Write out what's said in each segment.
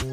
You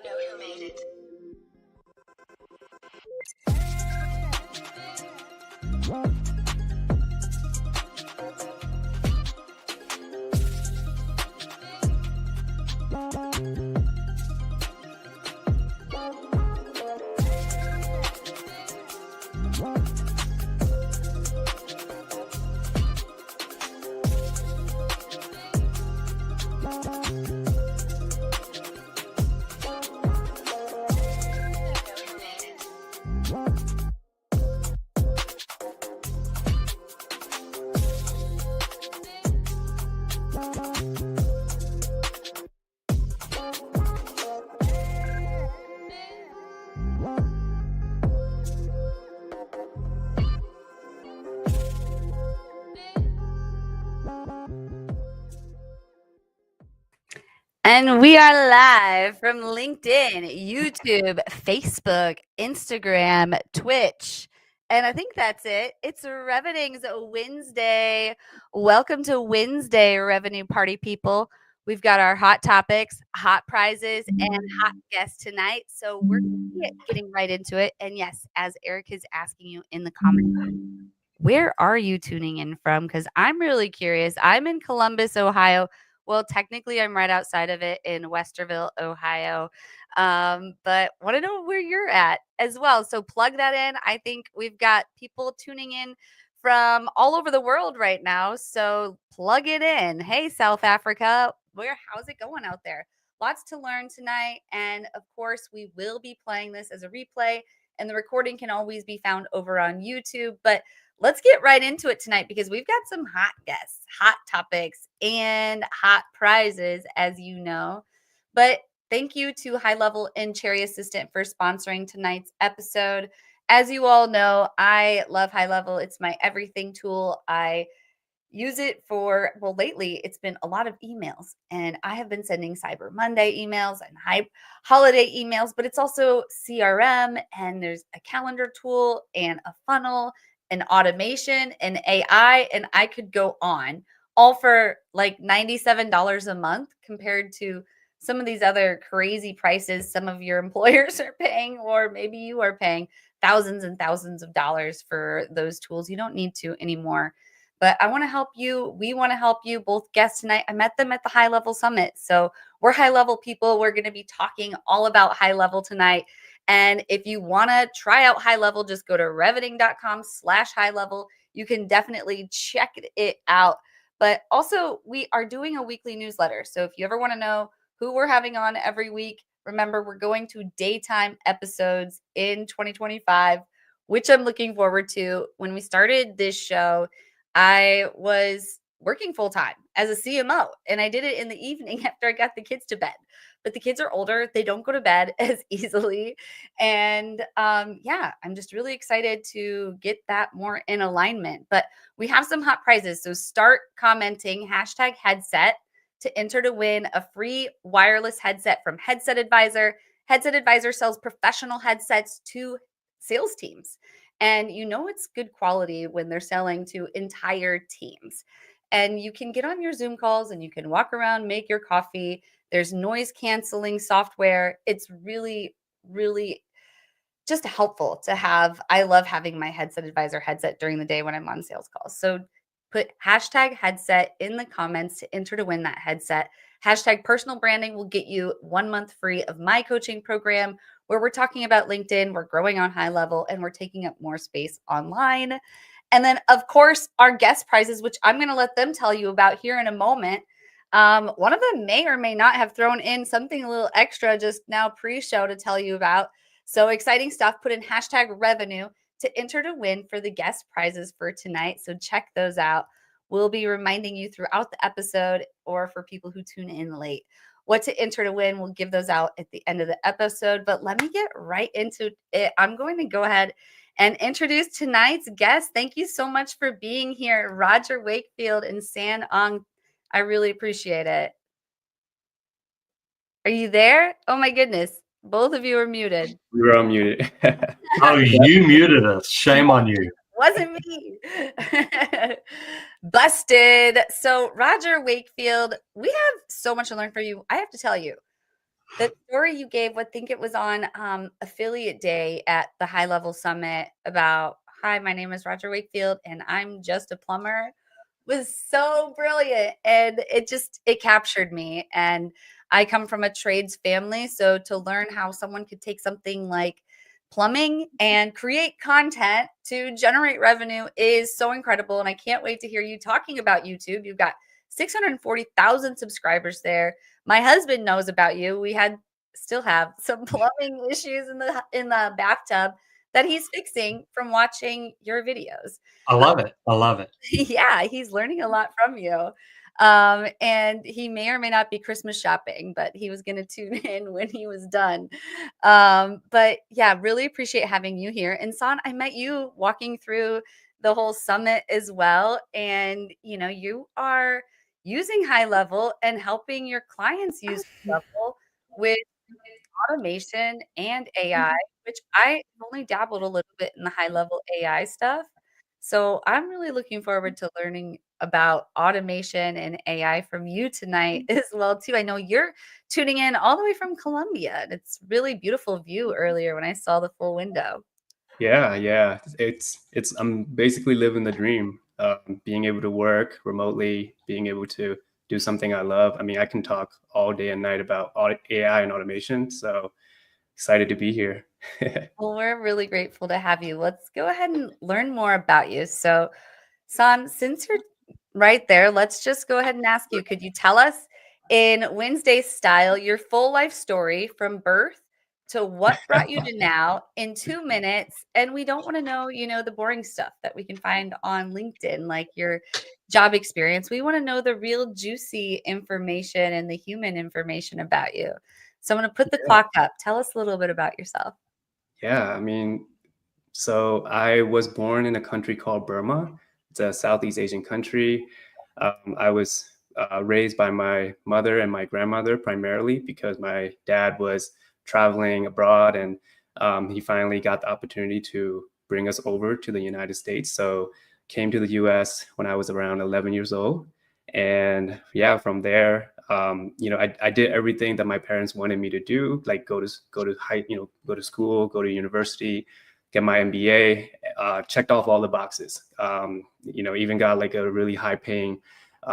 know who made it. And we are live from LinkedIn, YouTube, Facebook, Instagram, Twitch. And I think that's it. It's Revening's Wednesday. Welcome to Wednesday, Revenue Party people. We've got our hot topics, hot prizes, and hot guests tonight. So we're getting right into it. And yes, as Eric is asking you in the comments, where are you tuning in from? Because I'm really curious. I'm in Columbus, Ohio. Well, technically, I'm right outside of it in Westerville, Ohio. But want to know where you're at as well. So plug that in. I think we've got people tuning in from all over the world right now. So plug it in. Hey, South Africa, how's it going out there? Lots to learn tonight. And of course, we will be playing this as a replay, and the recording can always be found over on YouTube. But let's get right into it tonight because we've got some hot guests, hot topics, and hot prizes, as you know. But thank you to High Level and Cherry Assistant for sponsoring tonight's episode. As you all know, I love High Level. It's my everything tool. I use it for, well, lately it's been a lot of emails, and I have been sending Cyber Monday emails and holiday emails, but it's also CRM, and there's a calendar tool and a funnel and automation and AI, and I could go on, all for like $97 a month compared to some of these other crazy prices some of your employers are paying, or maybe you are paying thousands and thousands of dollars for those tools. You don't need to anymore. But I want to help you. We want to help you. Both guests tonight, I met them at the High Level Summit. So we're high level people. We're going to be talking all about high level tonight. And if you want to try out High Level, just go to revening.com/high level. You can definitely check it out. But also, we are doing a weekly newsletter. So if you ever want to know who we're having on every week, remember, we're going to daytime episodes in 2025, which I'm looking forward to. When we started this show, I was working full time as a CMO, and I did it in the evening after I got the kids to bed. But the kids are older. They don't go to bed as easily. And yeah, I'm just really excited to get that more in alignment. But we have some hot prizes. So start commenting #headset to enter to win a free wireless headset from Headset Advisor. Headset Advisor sells professional headsets to sales teams. And you know it's good quality when they're selling to entire teams. And you can get on your Zoom calls and you can walk around, make your coffee. There's noise canceling software. It's really, really just helpful to have. I love having my Headset Advisor headset during the day when I'm on sales calls. So put #headset in the comments to enter to win that headset. Hashtag personal branding will get you 1 month free of my coaching program where we're talking about LinkedIn, we're growing on high level, and we're taking up more space online. And then, of course, our guest prizes, which I'm going to let them tell you about here in a moment. One of them may or may not have thrown in something a little extra just now pre-show to tell you about. So exciting stuff. Put in hashtag revenue to enter to win for the guest prizes for tonight. So check those out. We'll be reminding you throughout the episode or for people who tune in late what to enter to win. We'll give those out at the end of the episode. But let me get right into it. I'm going to go ahead and introduce tonight's guest. Thank you so much for being here, Roger Wakefield and San Aung. I really appreciate it. Are you there? Oh my goodness. Both of you are muted. You're unmuted. Oh, you muted us. Shame on you. Wasn't me. Busted. So, Roger Wakefield, we have so much to learn from you. I have to tell you, the story you gave, I think it was on affiliate day at the High Level Summit about, hi, my name is Roger Wakefield and I'm just a plumber, was so brilliant. And it captured me. And I come from a trades family. So to learn how someone could take something like plumbing and create content to generate revenue is so incredible. And I can't wait to hear you talking about YouTube. You've got 640,000 subscribers there. My husband knows about you. Still have some plumbing issues in the bathtub that he's fixing from watching your videos. I love it. I love it. Yeah, he's learning a lot from you. And he may or may not be Christmas shopping, but he was going to tune in when he was done. But yeah, really appreciate having you here. And San, I met you walking through the whole summit as well. And, you are using high level and helping your clients use high level with automation and AI, which I only dabbled a little bit in the high level AI stuff. So I'm really looking forward to learning about automation and AI from you tonight as well too. I know you're tuning in all the way from Colombia, and it's really beautiful view earlier when I saw the full window. Yeah. I'm basically living the dream. Being able to work remotely, being able to do something I love. I mean, I can talk all day and night about AI and automation. So excited to be here. Well, we're really grateful to have you. Let's go ahead and learn more about you. So, San, since you're right there, let's just go ahead and ask you, could you tell us in Wednesday style your full life story from birth to what brought you to now in 2 minutes? And we don't want to know, the boring stuff that we can find on LinkedIn, like your job experience. We want to know the real juicy information and the human information about you. So I'm going to put the clock up. Tell us a little bit about yourself. Yeah, I mean, so I was born in a country called Burma. It's a Southeast Asian country. I was raised by my mother and my grandmother primarily because my dad was traveling abroad and he finally got the opportunity to bring us over to the United States. So came to the US when I was around 11 years old. And yeah, from there, I did everything that my parents wanted me to do, like go to school, go to university, get my MBA, checked off all the boxes. Even got like a really high paying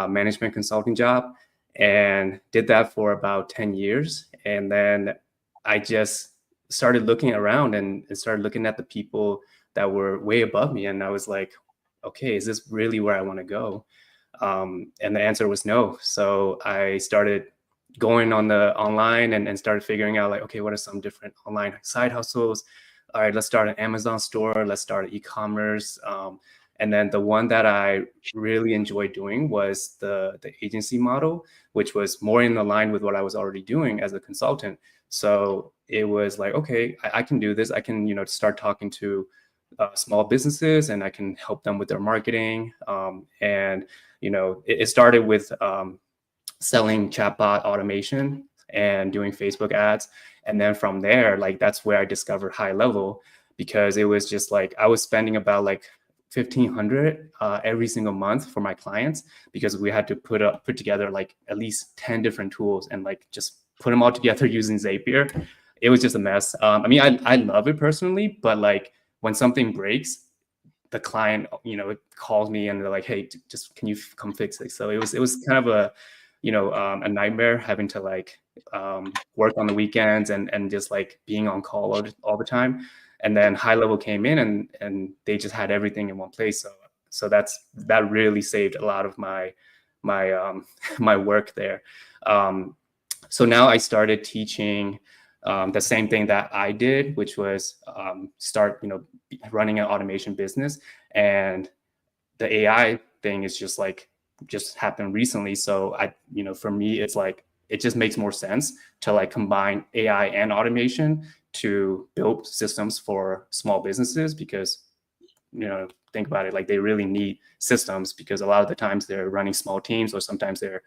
management consulting job and did that for about 10 years. And then I just started looking around and started looking at the people that were way above me. And I was like, okay, is this really where I want to go? And the answer was no. So I started going on the online and started figuring out like, okay, what are some different online side hustles? All right, let's start an Amazon store. Let's start an e-commerce. And then the one that I really enjoyed doing was the agency model, which was more in the line with what I was already doing as a consultant. So it was like, okay, I can do this. I can, start talking to small businesses and I can help them with their marketing. And it started with selling chatbot automation and doing Facebook ads. And then from there, like that's where I discovered high level, because it was just like I was spending about like 1,500 every single month for my clients, because we had to put together like at least 10 different tools and like just put them all together using Zapier. It was just a mess. I mean, I love it personally, but like when something breaks, the client, calls me and they're like, hey, just can you come fix it? So it was kind of a nightmare having to like work on the weekends and just like being on call all the time. And then High Level came in and they just had everything in one place. So that really saved a lot of my my work there. So now I started teaching the same thing that I did, which was start running an automation business. And the AI thing is just happened recently. So for me, it's like it just makes more sense to like combine AI and automation to build systems for small businesses, because think about it, like they really need systems, because a lot of the times they're running small teams, or sometimes they're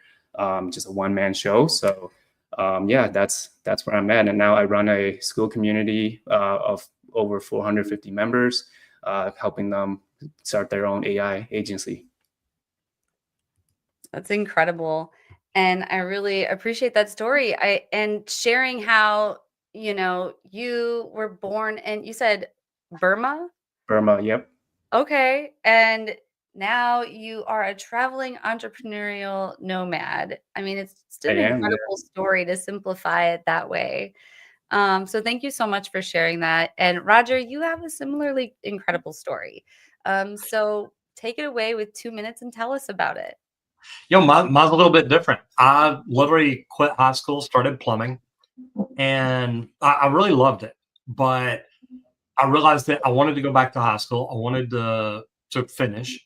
just a one-man show. So yeah, that's where I'm at. And now I run a school community of over 450 members, helping them start their own AI agency. That's incredible. And I really appreciate that story. And sharing how, you were born, and you said Burma? Burma, yep. Okay. And now you are a traveling entrepreneurial nomad. I mean, it's just an incredible story to simplify it that way. So thank you so much for sharing that. And Roger, you have a similarly incredible story. So take it away with 2 minutes and tell us about it. Mine's a little bit different. I literally quit high school, started plumbing, and I really loved it. But I realized that I wanted to go back to high school. I wanted to finish.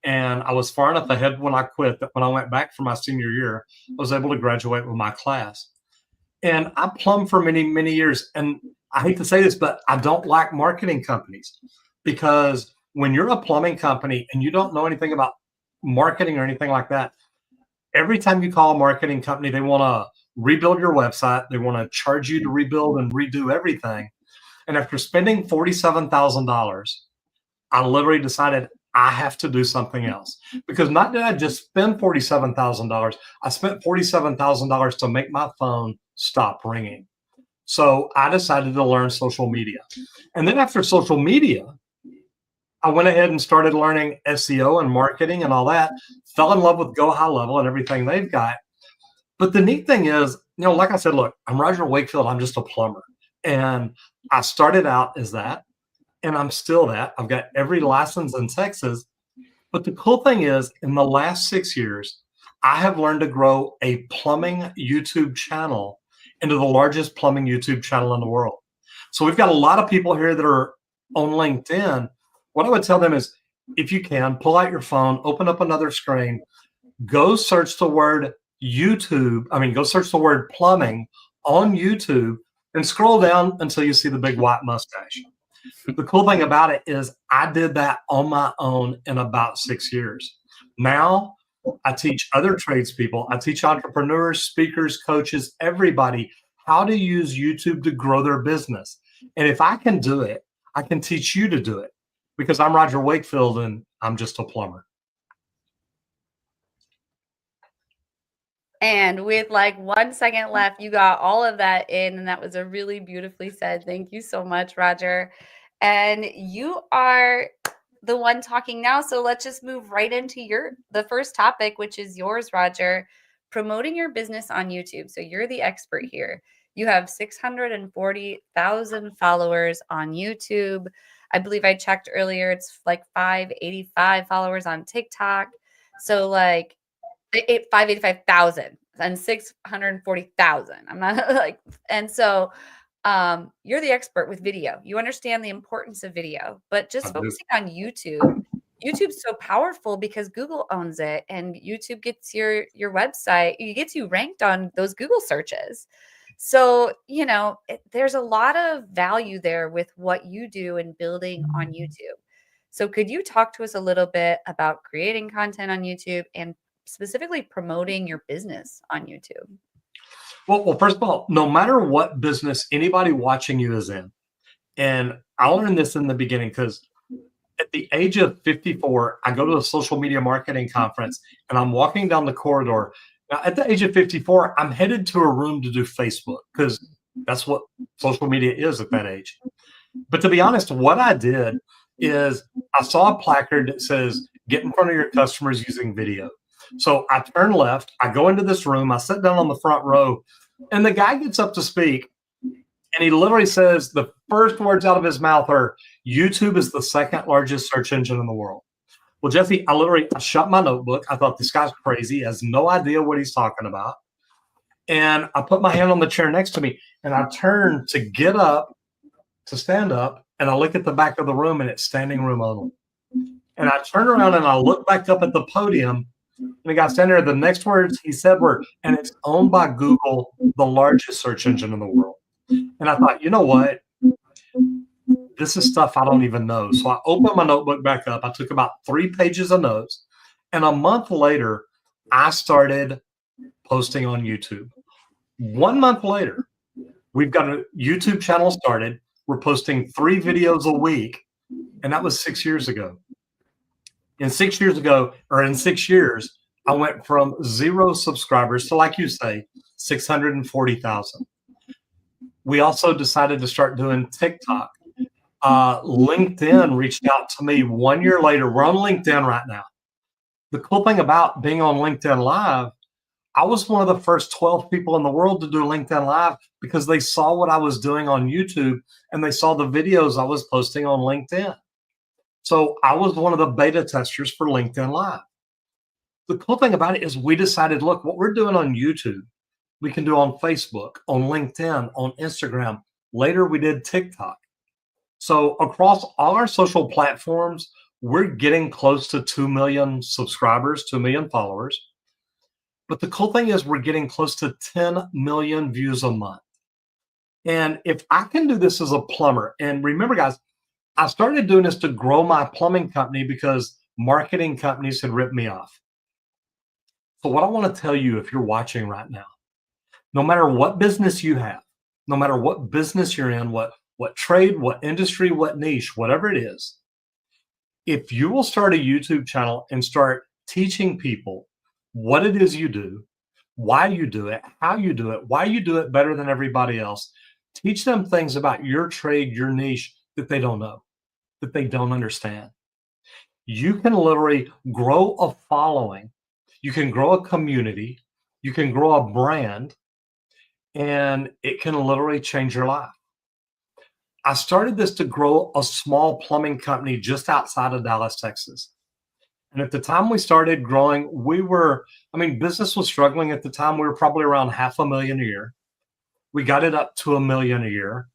And I was far enough ahead when I quit that when I went back for my senior year, I was able to graduate with my class. And I plumbed for many, many years. And I hate to say this, but I don't like marketing companies, because when you're a plumbing company and you don't know anything about marketing or anything like that, every time you call a marketing company, they want to rebuild your website. They want to charge you to rebuild and redo everything. And after spending $47,000, I literally decided I have to do something else, because not did I just spend $47,000, I spent $47,000 to make my phone stop ringing. So I decided to learn social media. And then after social media, I went ahead and started learning SEO and marketing and all that, fell in love with Go High Level and everything they've got. But the neat thing is, like I said, look, I'm Roger Wakefield. I'm just a plumber. And I started out as that, and I'm still that. I've got every license in Texas. But the cool thing is, in the last 6 years, I have learned to grow a plumbing YouTube channel into the largest plumbing YouTube channel in the world. So we've got a lot of people here that are on LinkedIn. What I would tell them is, if you can, pull out your phone, open up another screen, go search the word YouTube. Go search the word plumbing on YouTube and scroll down until you see the big white mustache. The cool thing about it is I did that on my own in about 6 years. Now I teach other tradespeople. I teach entrepreneurs, speakers, coaches, everybody how to use YouTube to grow their business. And if I can do it, I can teach you to do it, because I'm Roger Wakefield and I'm just a plumber. And with like 1 second left, you got all of that in, and that was a really beautifully said. Thank you so much, Roger. And you are the one talking now, so let's just move right into the first topic, which is yours, Roger, promoting your business on YouTube. So you're the expert here. You have 640,000 followers on YouTube. I believe I checked earlier, it's like 585 followers on TikTok. So like 585,000 and 640,000. I'm not like, and so you're the expert with video. You understand the importance of video, but just focusing on YouTube. YouTube's so powerful because Google owns it, and YouTube gets your website, it gets you ranked on those Google searches. So, there's a lot of value there with what you do in building on YouTube. So could you talk to us a little bit about creating content on YouTube and specifically promoting your business on YouTube? Well, first of all, no matter what business anybody watching you is in, and I learned this in the beginning because at the age of 54, I go to a social media marketing conference and I'm walking down the corridor. Now, at the age of 54, I'm headed to a room to do Facebook because that's what social media is at that age. But to be honest, what I did is I saw a placard that says, get in front of your customers using video. So I turn left, I go into this room, I sit down on the front row, and the guy gets up to speak, and he literally says the first words out of his mouth are, YouTube is the second largest search engine in the world. Well, Jesse, I shut my notebook. I thought this guy's crazy, he has no idea what he's talking about. And I put my hand on the chair next to me, and I turn to get up, to stand up, and I look at the back of the room, and it's standing room only. And I turn around and I look back up at the podium, and the guy standing there, the next words he said were, and it's owned by Google, the largest search engine in the world. And I thought, you know what? This is stuff I don't even know. So I opened my notebook back up. I took about 3 pages of notes. And a month later, I started posting on YouTube. 1 month later, we've got a YouTube channel started. We're posting 3 videos a week. And that was 6 years ago. In 6 years, I went from 0 subscribers to, like you say, 640,000. We also decided to start doing TikTok. LinkedIn reached out to me 1 year later. We're on LinkedIn right now. The cool thing about being on LinkedIn Live, I was one of the first 12 people in the world to do LinkedIn Live because they saw what I was doing on YouTube and they saw the videos I was posting on LinkedIn. So I was one of the beta testers for LinkedIn Live. The cool thing about it is we decided, look, what we're doing on YouTube, we can do on Facebook, on LinkedIn, on Instagram. Later, we did TikTok. So across all our social platforms, we're getting close to 2 million subscribers, 2 million followers. But the cool thing is we're getting close to 10 million views a month. And if I can do this as a plumber, and remember, guys, I started doing this to grow my plumbing company because marketing companies had ripped me off. So what I want to tell you, if you're watching right now, no matter what business you have, no matter what business you're in, what trade, what industry, what niche, whatever it is, if you will start a YouTube channel and start teaching people what it is you do, why you do it, how you do it, why you do it better than everybody else, teach them things about your trade, your niche that they don't know, that they don't understand. You can literally grow a following. You can grow a community. You can grow a brand, and it can literally change your life. I started this to grow a small plumbing company just outside of Dallas, Texas. And at the time we started growing, business was struggling at the time. We were probably around $500,000 a year. We got it up to $1 million a year.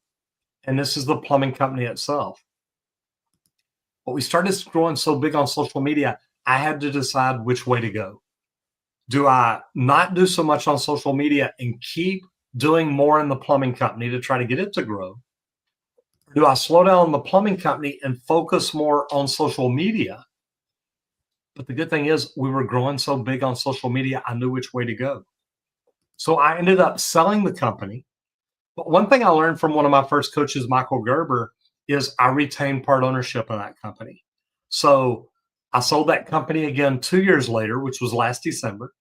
And this is the plumbing company itself. But we started growing so big on social media, I had to decide which way to go. Do I not do so much on social media and keep doing more in the plumbing company to try to get it to grow? Or do I slow down the plumbing company and focus more on social media? But the good thing is we were growing so big on social media, I knew which way to go. So I ended up selling the company. But one thing I learned from one of my first coaches, Michael Gerber, is I retained part ownership of that company. So I sold that company again 2 years later, which was last December.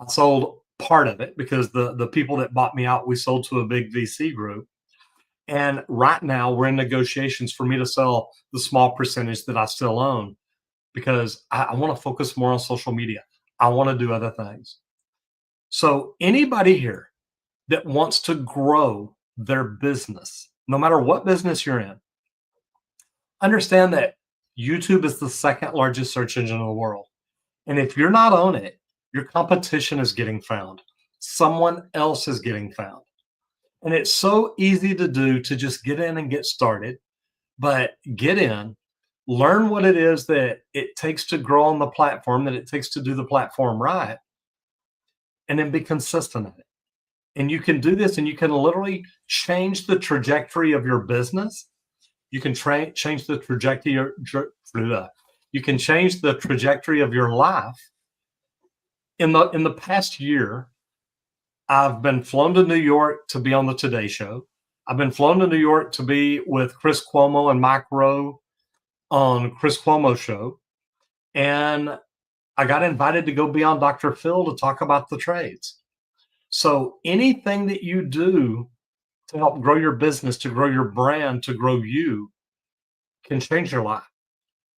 I sold part of it because the people that bought me out, we sold to a big VC group. And right now we're in negotiations for me to sell the small percentage that I still own because I want to focus more on social media. I want to do other things. So anybody here that wants to grow their business, no matter what business you're in, understand that YouTube is the second largest search engine in the world. And if you're not on it, your competition is getting found. Someone else is getting found. And it's so easy to do to just get in and get started, but get in, learn what it is that it takes to grow on the platform, that it takes to do the platform right, and then be consistent at it. And you can do this and you can literally change the trajectory of your business. You can change the trajectory. You can change the trajectory of your life. In the past year, I've been flown to New York to be on the Today Show. I've been flown to New York to be with Chris Cuomo and Mike Rowe on Chris Cuomo's show. And I got invited to go be on Dr. Phil to talk about the trades. So anything that you do to help grow your business, to grow your brand, to grow you, can change your life.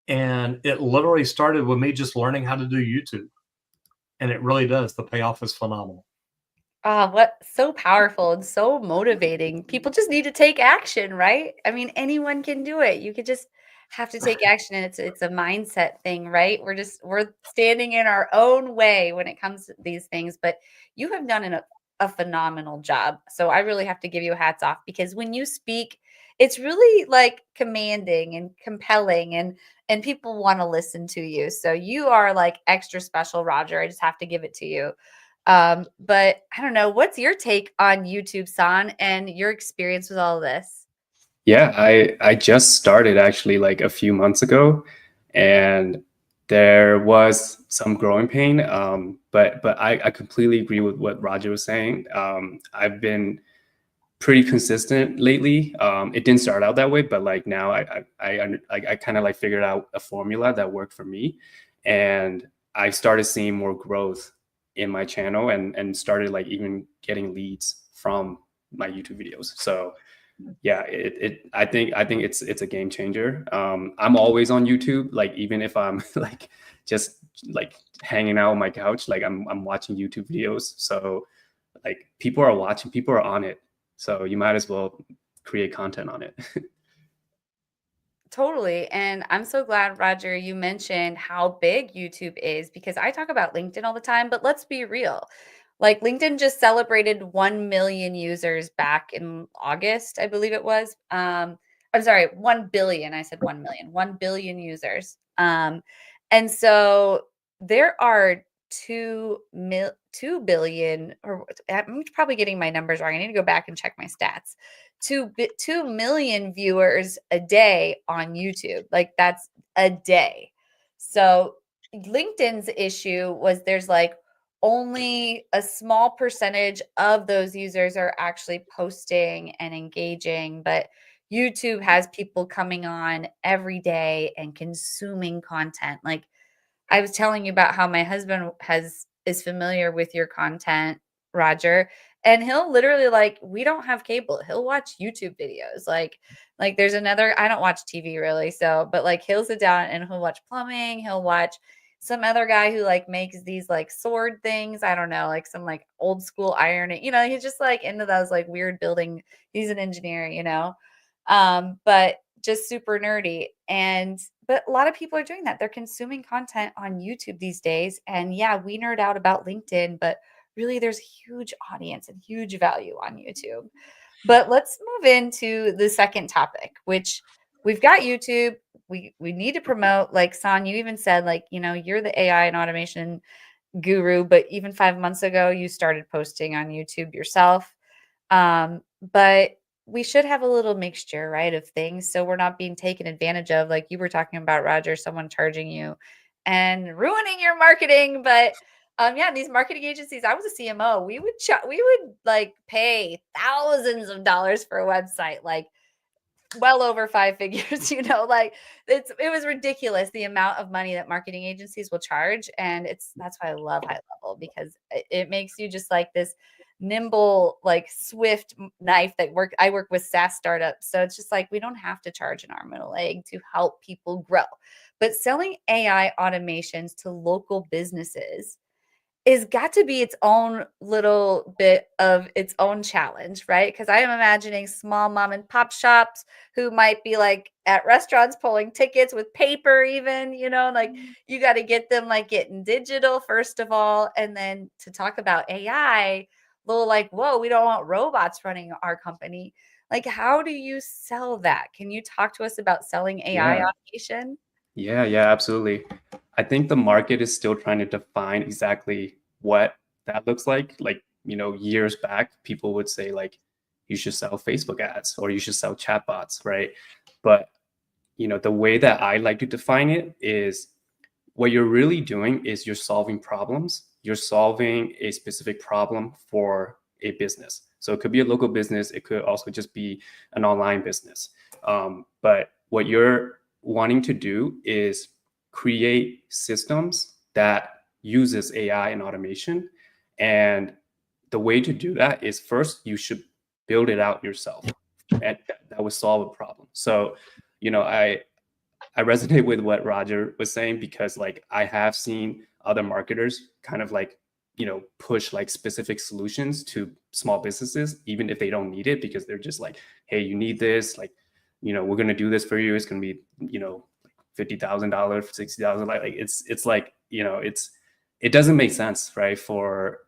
And it literally started with me just learning how to do YouTube. And it really does. The payoff is phenomenal. What so powerful and so motivating. People just need to take action, right? I mean, anyone can do it. You could just have to take action, and it's a mindset thing, right? We're standing in our own way when it comes to these things, but you have done a phenomenal job. So I really have to give you hats off, because when you speak, it's really like commanding and compelling, and people want to listen to you. So you are like extra special, Roger. I just have to give it to you. But I don't know, what's your take on YouTube, San, and your experience with all of this? Yeah, I just started actually like a few months ago, and there was some growing pain. But I completely agree with what Roger was saying. I've been pretty consistent lately. It didn't start out that way, but like now I kind of like figured out a formula that worked for me, and I started seeing more growth in my channel, and started like even getting leads from my YouTube videos. So yeah, I think it's a game changer. I'm always on YouTube, like even if I'm like just like hanging out on my couch, like I'm watching YouTube videos. So like people are watching, people are on it. So you might as well create content on it. Totally. And I'm so glad, Roger, you mentioned how big YouTube is, because I talk about LinkedIn all the time, but let's be real. Like LinkedIn just celebrated 1 million users back in August, I believe it was. I'm sorry, 1 billion. I said 1 million, 1 billion users. And so there are 2 billion, or I'm probably getting my numbers wrong. I need to go back and check my stats. 2 million viewers a day on YouTube. Like that's a day. So LinkedIn's issue was there's like only a small percentage of those users are actually posting and engaging, but YouTube has people coming on every day and consuming content. Like I was telling you about how my husband is familiar with your content, Roger, and he'll literally like we don't have cable. He'll watch YouTube videos. Like there's another I don't watch TV really, so but like he'll sit down and he'll watch plumbing, he'll watch some other guy who like makes these like sword things. I don't know, like some like old school ironing. He's just like into those like weird building. He's an engineer. But just super nerdy. But a lot of people are doing that. They're consuming content on YouTube these days. And yeah, we nerd out about LinkedIn, but really there's a huge audience and huge value on YouTube. But let's move into the second topic, which we've got YouTube. We need to promote, like San, you even said, like, you're the AI and automation guru, but even 5 months ago, you started posting on YouTube yourself. But we should have a little mixture, right, of things, so we're not being taken advantage of, like you were talking about, Roger, someone charging you and ruining your marketing. But yeah, these marketing agencies, I was a CMO. We would like pay thousands of dollars for a website, like well over 5 figures. Like it was ridiculous the amount of money that marketing agencies will charge. And that's why I love High Level, because it makes you just like this nimble, like swift knife I work with SaaS startups. So it's just like we don't have to charge an arm and a leg to help people grow. But selling AI automations to local businesses is got to be its own little bit of its own challenge, right? Because I am imagining small mom and pop shops who might be like at restaurants pulling tickets with paper, even, like you got to get them like getting digital, first of all. And then to talk about AI, little like, whoa, we don't want robots running our company. Like, how do you sell that? Can you talk to us about selling AI Yeah. automation? Yeah, absolutely. I think the market is still trying to define exactly what that looks like. Like, years back, people would say like, you should sell Facebook ads or you should sell chatbots, right? But, the way that I like to define it is what you're really doing is you're solving problems. You're solving a specific problem for a business. So it could be a local business. It could also just be an online business. But what you're wanting to do is create systems that uses AI and automation. And the way to do that is first you should build it out yourself, and that would solve a problem. So, I I resonate with what Roger was saying, because like I have seen other marketers kind of like, you know, push like specific solutions to small businesses, even if they don't need it, because they're just like, hey, you need this, like, you know, we're going to do this for you. It's going to be, you know, $50,000, $60,000. Like it's like, you know, it doesn't make sense, right? For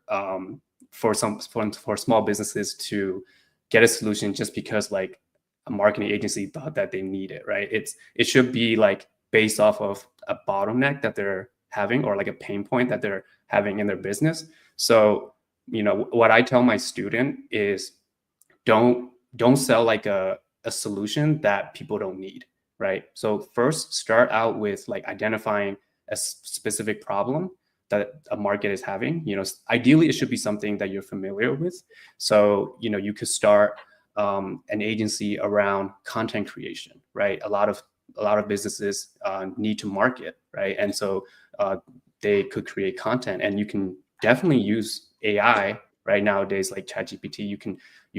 small businesses to get a solution just because like a marketing agency thought that they need it, right? It should be like based off of a bottleneck that they're having, or like a pain point that they're having in their business. So, you know, what I tell my student is don't sell like a solution that people don't need, right? So first start out with like identifying a specific problem that a market is having. You know, ideally it should be something that you're familiar with. So, you know, you could start an agency around content creation, right? A lot of businesses need to market, right? And so they could create content, and you can definitely use AI right nowadays, like ChatGPT. You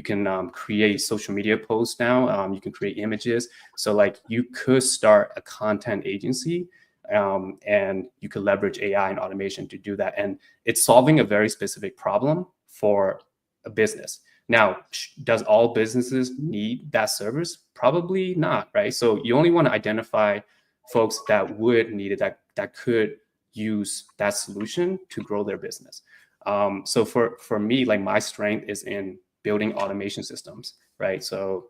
can create social media posts now. You can create images. So like you could start a content agency, and you could leverage AI and automation to do that. And it's solving a very specific problem for a business. Now, does all businesses need that service? Probably not, right? So you only want to identify folks that would need it, that could use that solution to grow their business. So for me, like my strength is in building automation systems, right? So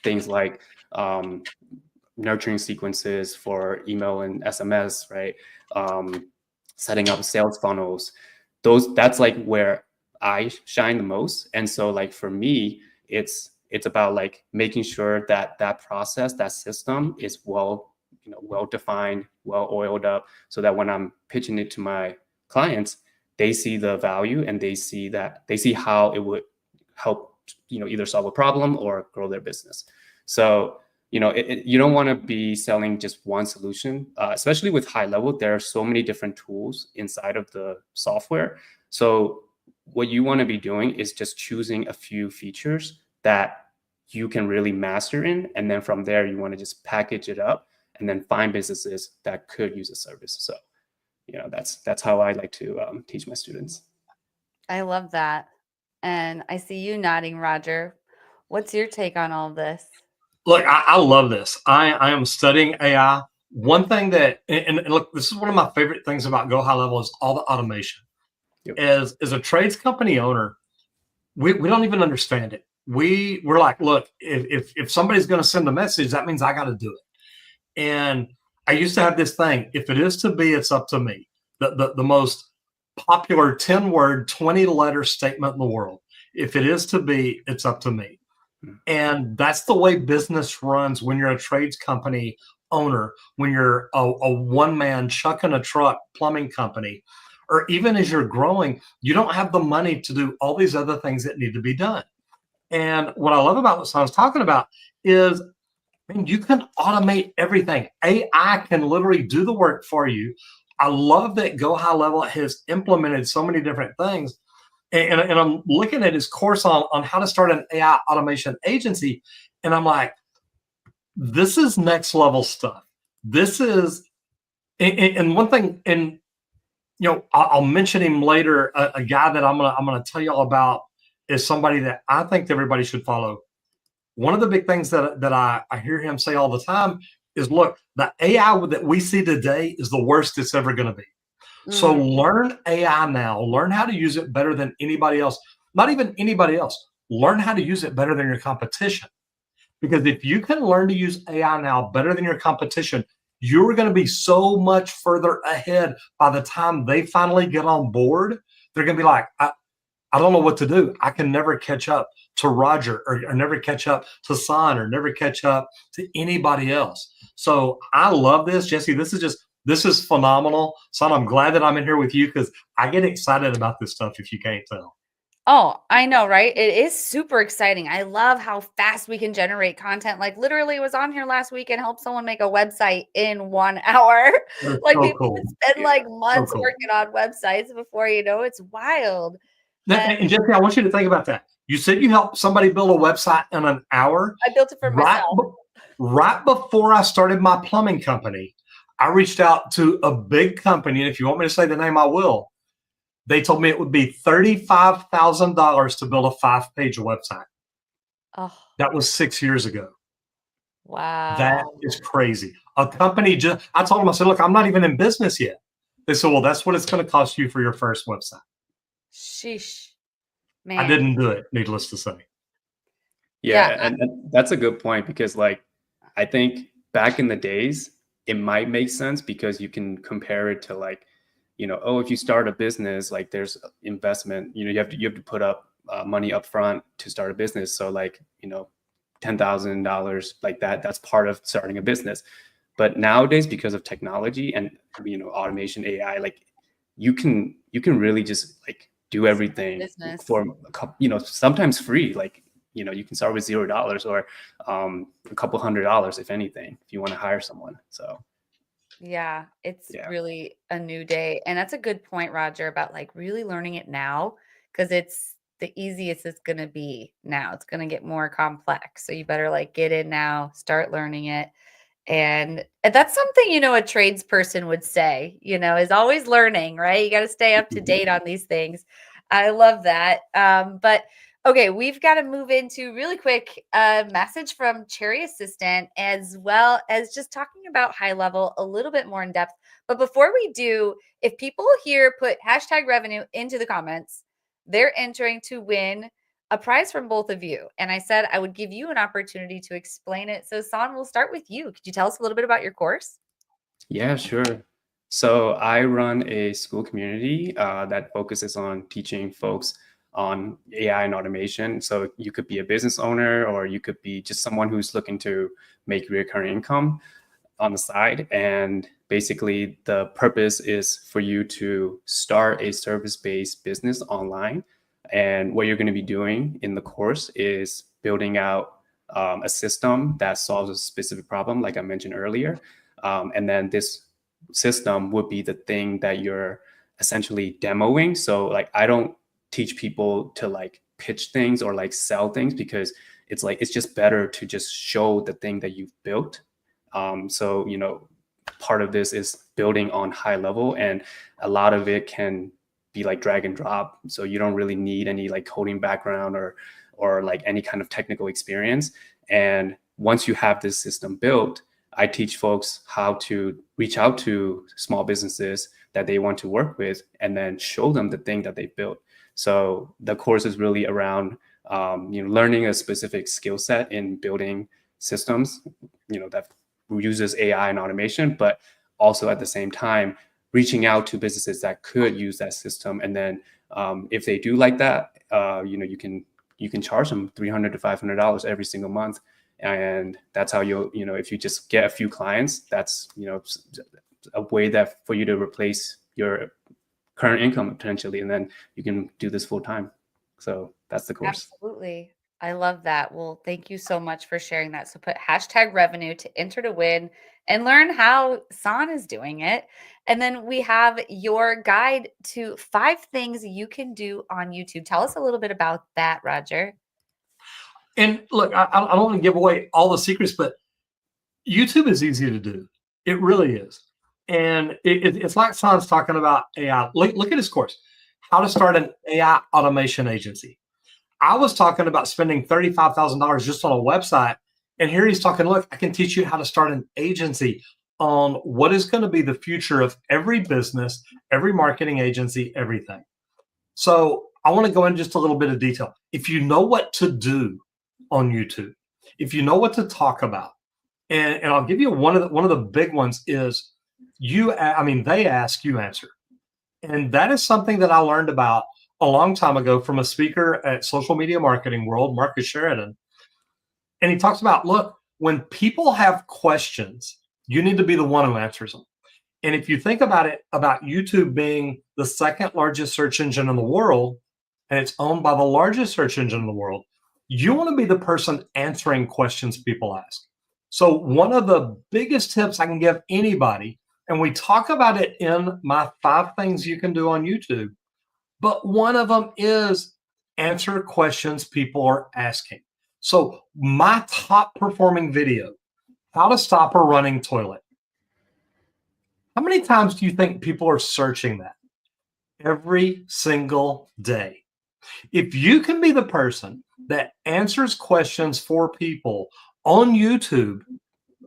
things like nurturing sequences for email and SMS, right? Setting up sales funnels. That's like where I shine the most. And so like for me, it's about like making sure that that process, that system is well defined, well oiled up, so that when I'm pitching it to my clients, they see the value, and they see how it would help, you know, either solve a problem or grow their business. So, you know, you don't want to be selling just one solution, especially with high level. There are so many different tools inside of the software. So what you want to be doing is just choosing a few features that you can really master in. And then from there, you want to just package it up and then find businesses that could use a service. So, you know, that's how I like to teach my students. I love that. And I see you nodding, Roger. What's your take on all this? Look, I love this. I am studying AI. One thing that, and look, this is one of my favorite things about Go High Level is all the automation. Yep. As a trades company owner, we don't even understand it. We're like, look, if somebody's going to send a message, that means I got to do it. And I used to have this thing: if it is to be, it's up to me. The most popular 10-word, 20-letter statement in the world. If it is to be, it's up to me. And that's the way business runs when you're a trades company owner, when you're a one-man chucking a truck plumbing company, or even as you're growing, you don't have the money to do all these other things that need to be done. And what I love about what Son's talking about is, I mean, you can automate everything. AI can literally do the work for you. I love that Go High Level has implemented so many different things. And I'm looking at his course on how to start an AI automation agency. And I'm like, this is next level stuff. This is, and one thing, and you know, I'll mention him later. A guy that I'm gonna tell you all about is somebody that I think everybody should follow. One of the big things that I hear him say all the time is, look, the AI that we see today is the worst it's ever going to be. So learn AI now. Learn how to use it better than anybody else. Not even anybody else. Learn how to use it better than your competition. Because if you can learn to use AI now better than your competition, you're going to be so much further ahead by the time they finally get on board. They're going to be like, I don't know what to do. I can never catch up to Roger, or never catch up to Son, or never catch up to anybody else. So I love this, Jesse. This is phenomenal. Son, I'm glad that I'm in here with you, because I get excited about this stuff, if you can't tell. Oh, I know, right? It is super exciting. I love how fast we can generate content. Like literally was on here last week and helped someone make a website in 1 hour. Like so people cool. would spend like months cool. working on websites before you know it's wild. And Jesse, I want you to think about that. You said you helped somebody build a website in an hour. I built it for myself. Right before I started my plumbing company, I reached out to a big company, and if you want me to say the name, I will. They told me it would be $35,000 to build a 5-page website. Oh, That was 6 years ago. That wow. is crazy. A company just, I told them, I said, look, I'm not even in business yet. They said, well, that's what it's going to cost you for your first website. Sheesh. I Man. didn't do it, needless to say. Yeah, Yeah. and that's a good point because like I think back in the days it might make sense because you can compare it to like, you know, oh, if you start a business, like there's investment, you know, you have to put up money up front to start a business. So like, you know, $10,000 like that's part of starting a business. But nowadays, because of technology and you know automation, AI, like you can really just like do everything Business. for a couple, you know, sometimes free. Like you know, you can start with $0 or a couple $100 if anything, if you want to hire someone. So Yeah, it's yeah. really a new day. And that's a good point, Roger, about like really learning it now because it's the easiest it's going to be now. It's going to get more complex. So you better like get in now, start learning it. And that's something, you know, a tradesperson would say, you know, is always learning, right? You got to stay up to date on these things. I love that. But okay, we've got to move into really quick message from Cherry Assistant, as well as just talking about high level a little bit more in depth. But before we do, if people here put hashtag revenue into the comments, they're entering to win a prize from both of you. And I said I would give you an opportunity to explain it. So, San, we'll start with you. Could you tell us a little bit about your course? Yeah, sure. So I run a school community that focuses on teaching folks on AI and automation. So you could be a business owner or you could be just someone who's looking to make recurring income on the side. And basically, the purpose is for you to start a service-based business online. And what you're going to be doing in the course is building out a system that solves a specific problem, like I mentioned earlier. And then this system would be the thing that you're essentially demoing. So, like, I don't teach people to like pitch things or like sell things because it's just better to just show the thing that you've built. So, you know, part of this is building on high level, and a lot of it can be like drag and drop. So you don't really need any like coding background or like any kind of technical experience. And once you have this system built, I teach folks how to reach out to small businesses that they want to work with and then show them the thing that they built. So the course is really around you know, learning a specific skill set in building systems, you know, that uses AI and automation, but also at the same time reaching out to businesses that could use that system. And then if they do like that, you know, you can charge them $300 to $500 every single month. And that's how you know, if you just get a few clients, that's, you know, a way that for you to replace your current income potentially, and then you can do this full time. So that's the course. Absolutely. I love that. Well, thank you so much for sharing that. So put hashtag revenue to enter to win and learn how San is doing it. And then we have your guide to 5 things you can do on YouTube. Tell us a little bit about that, Roger. And look, I don't want to give away all the secrets, but YouTube is easy to do. It really is. And it's like San's talking about AI. Look at his course, How to Start an AI Automation Agency. I was talking about spending $35,000 just on a website. And here he's talking, look, I can teach you how to start an agency on what is going to be the future of every business, every marketing agency, everything. So I want to go into just a little bit of detail. If you know what to do on YouTube, if you know what to talk about, and I'll give you one of the big ones is they ask, you answer. And that is something that I learned about a long time ago from a speaker at Social Media Marketing World, Marcus Sheridan. And he talks about, look, when people have questions, you need to be the one who answers them. And if you think about it, about YouTube being the second largest search engine in the world, and it's owned by the largest search engine in the world, you want to be the person answering questions people ask. So one of the biggest tips I can give anybody, and we talk about it in my 5 things you can do on YouTube, but one of them is answer questions people are asking. So my top performing video how to stop a running toilet. How many times do you think people are searching that? Every single day. If you can be the person that answers questions for people on YouTube,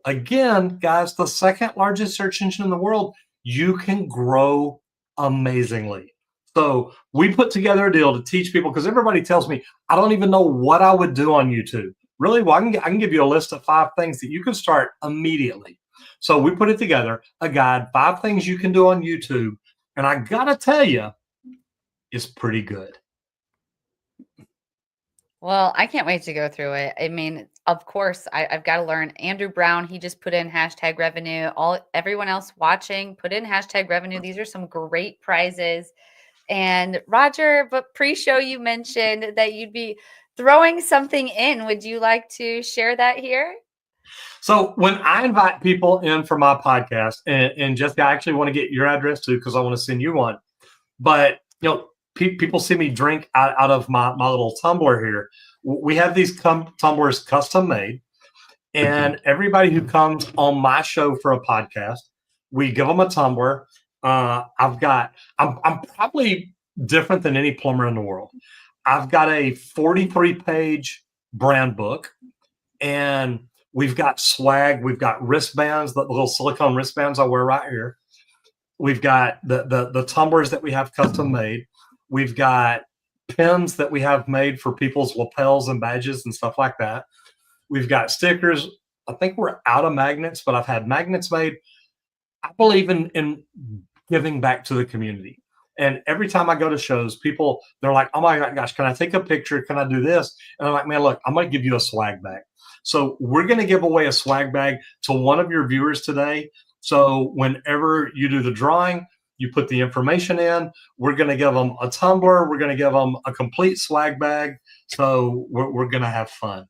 again, guys, the second largest search engine in the world, you can grow amazingly. So we put together a deal to teach people, because everybody tells me, I don't even know what I would do on YouTube. Really? Well, I can give you a list of 5 things that you can start immediately. So we put it together, a guide, 5 things you can do on YouTube. And I got to tell you, it's pretty good. Well, I can't wait to go through it. I mean, of course, I've got to learn. Andrew Brown, he just put in hashtag revenue. Everyone else watching, put in hashtag revenue. These are some great prizes. And Roger, but pre-show you mentioned that you'd be throwing something in. Would you like to share that here? So when I invite people in for my podcast, and Jessica, I actually want to get your address too, because I want to send you one. But people see me drink out of my little tumbler here. We have these tumblers custom made, and everybody who comes on my show for a podcast, we give them a tumbler. I'm probably different than any plumber in the world. I've got a 43-page brand book, and we've got swag. We've got wristbands, the little silicone wristbands I wear right here. We've got the tumblers that we have custom made. We've got pins that we have made for people's lapels and badges and stuff like that. We've got stickers. I think we're out of magnets, but I've had magnets made. I believe in giving back to the community. And every time I go to shows, people, they're like, oh my gosh, can I take a picture? Can I do this? And I'm like, man, look, I'm going to give you a swag bag. So we're going to give away a swag bag to one of your viewers today. So whenever you do the drawing, you put the information in. We're going to give them a tumbler. We're going to give them a complete swag bag. So we're going to have fun.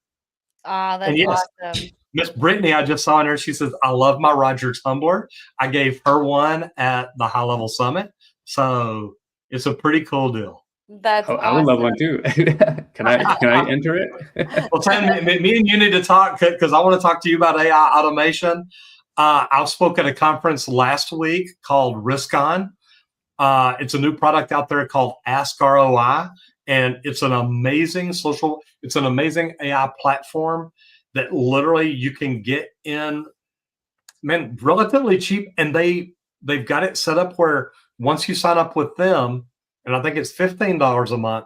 Oh, that's awesome. Miss Brittany, I just saw in her. She says, I love my Roger tumbler. I gave her one at the High Level Summit. So it's a pretty cool deal. That's awesome. I would love one too. Can I enter it? Well, Tam, me and you need to talk, because I want to talk to you about AI automation. I spoke at a conference last week called RiskOn. It's a new product out there called Ask ROI, and it's an amazing AI platform that literally you can get in, man, relatively cheap. And they've got it set up where once you sign up with them, and I think it's $15 a month,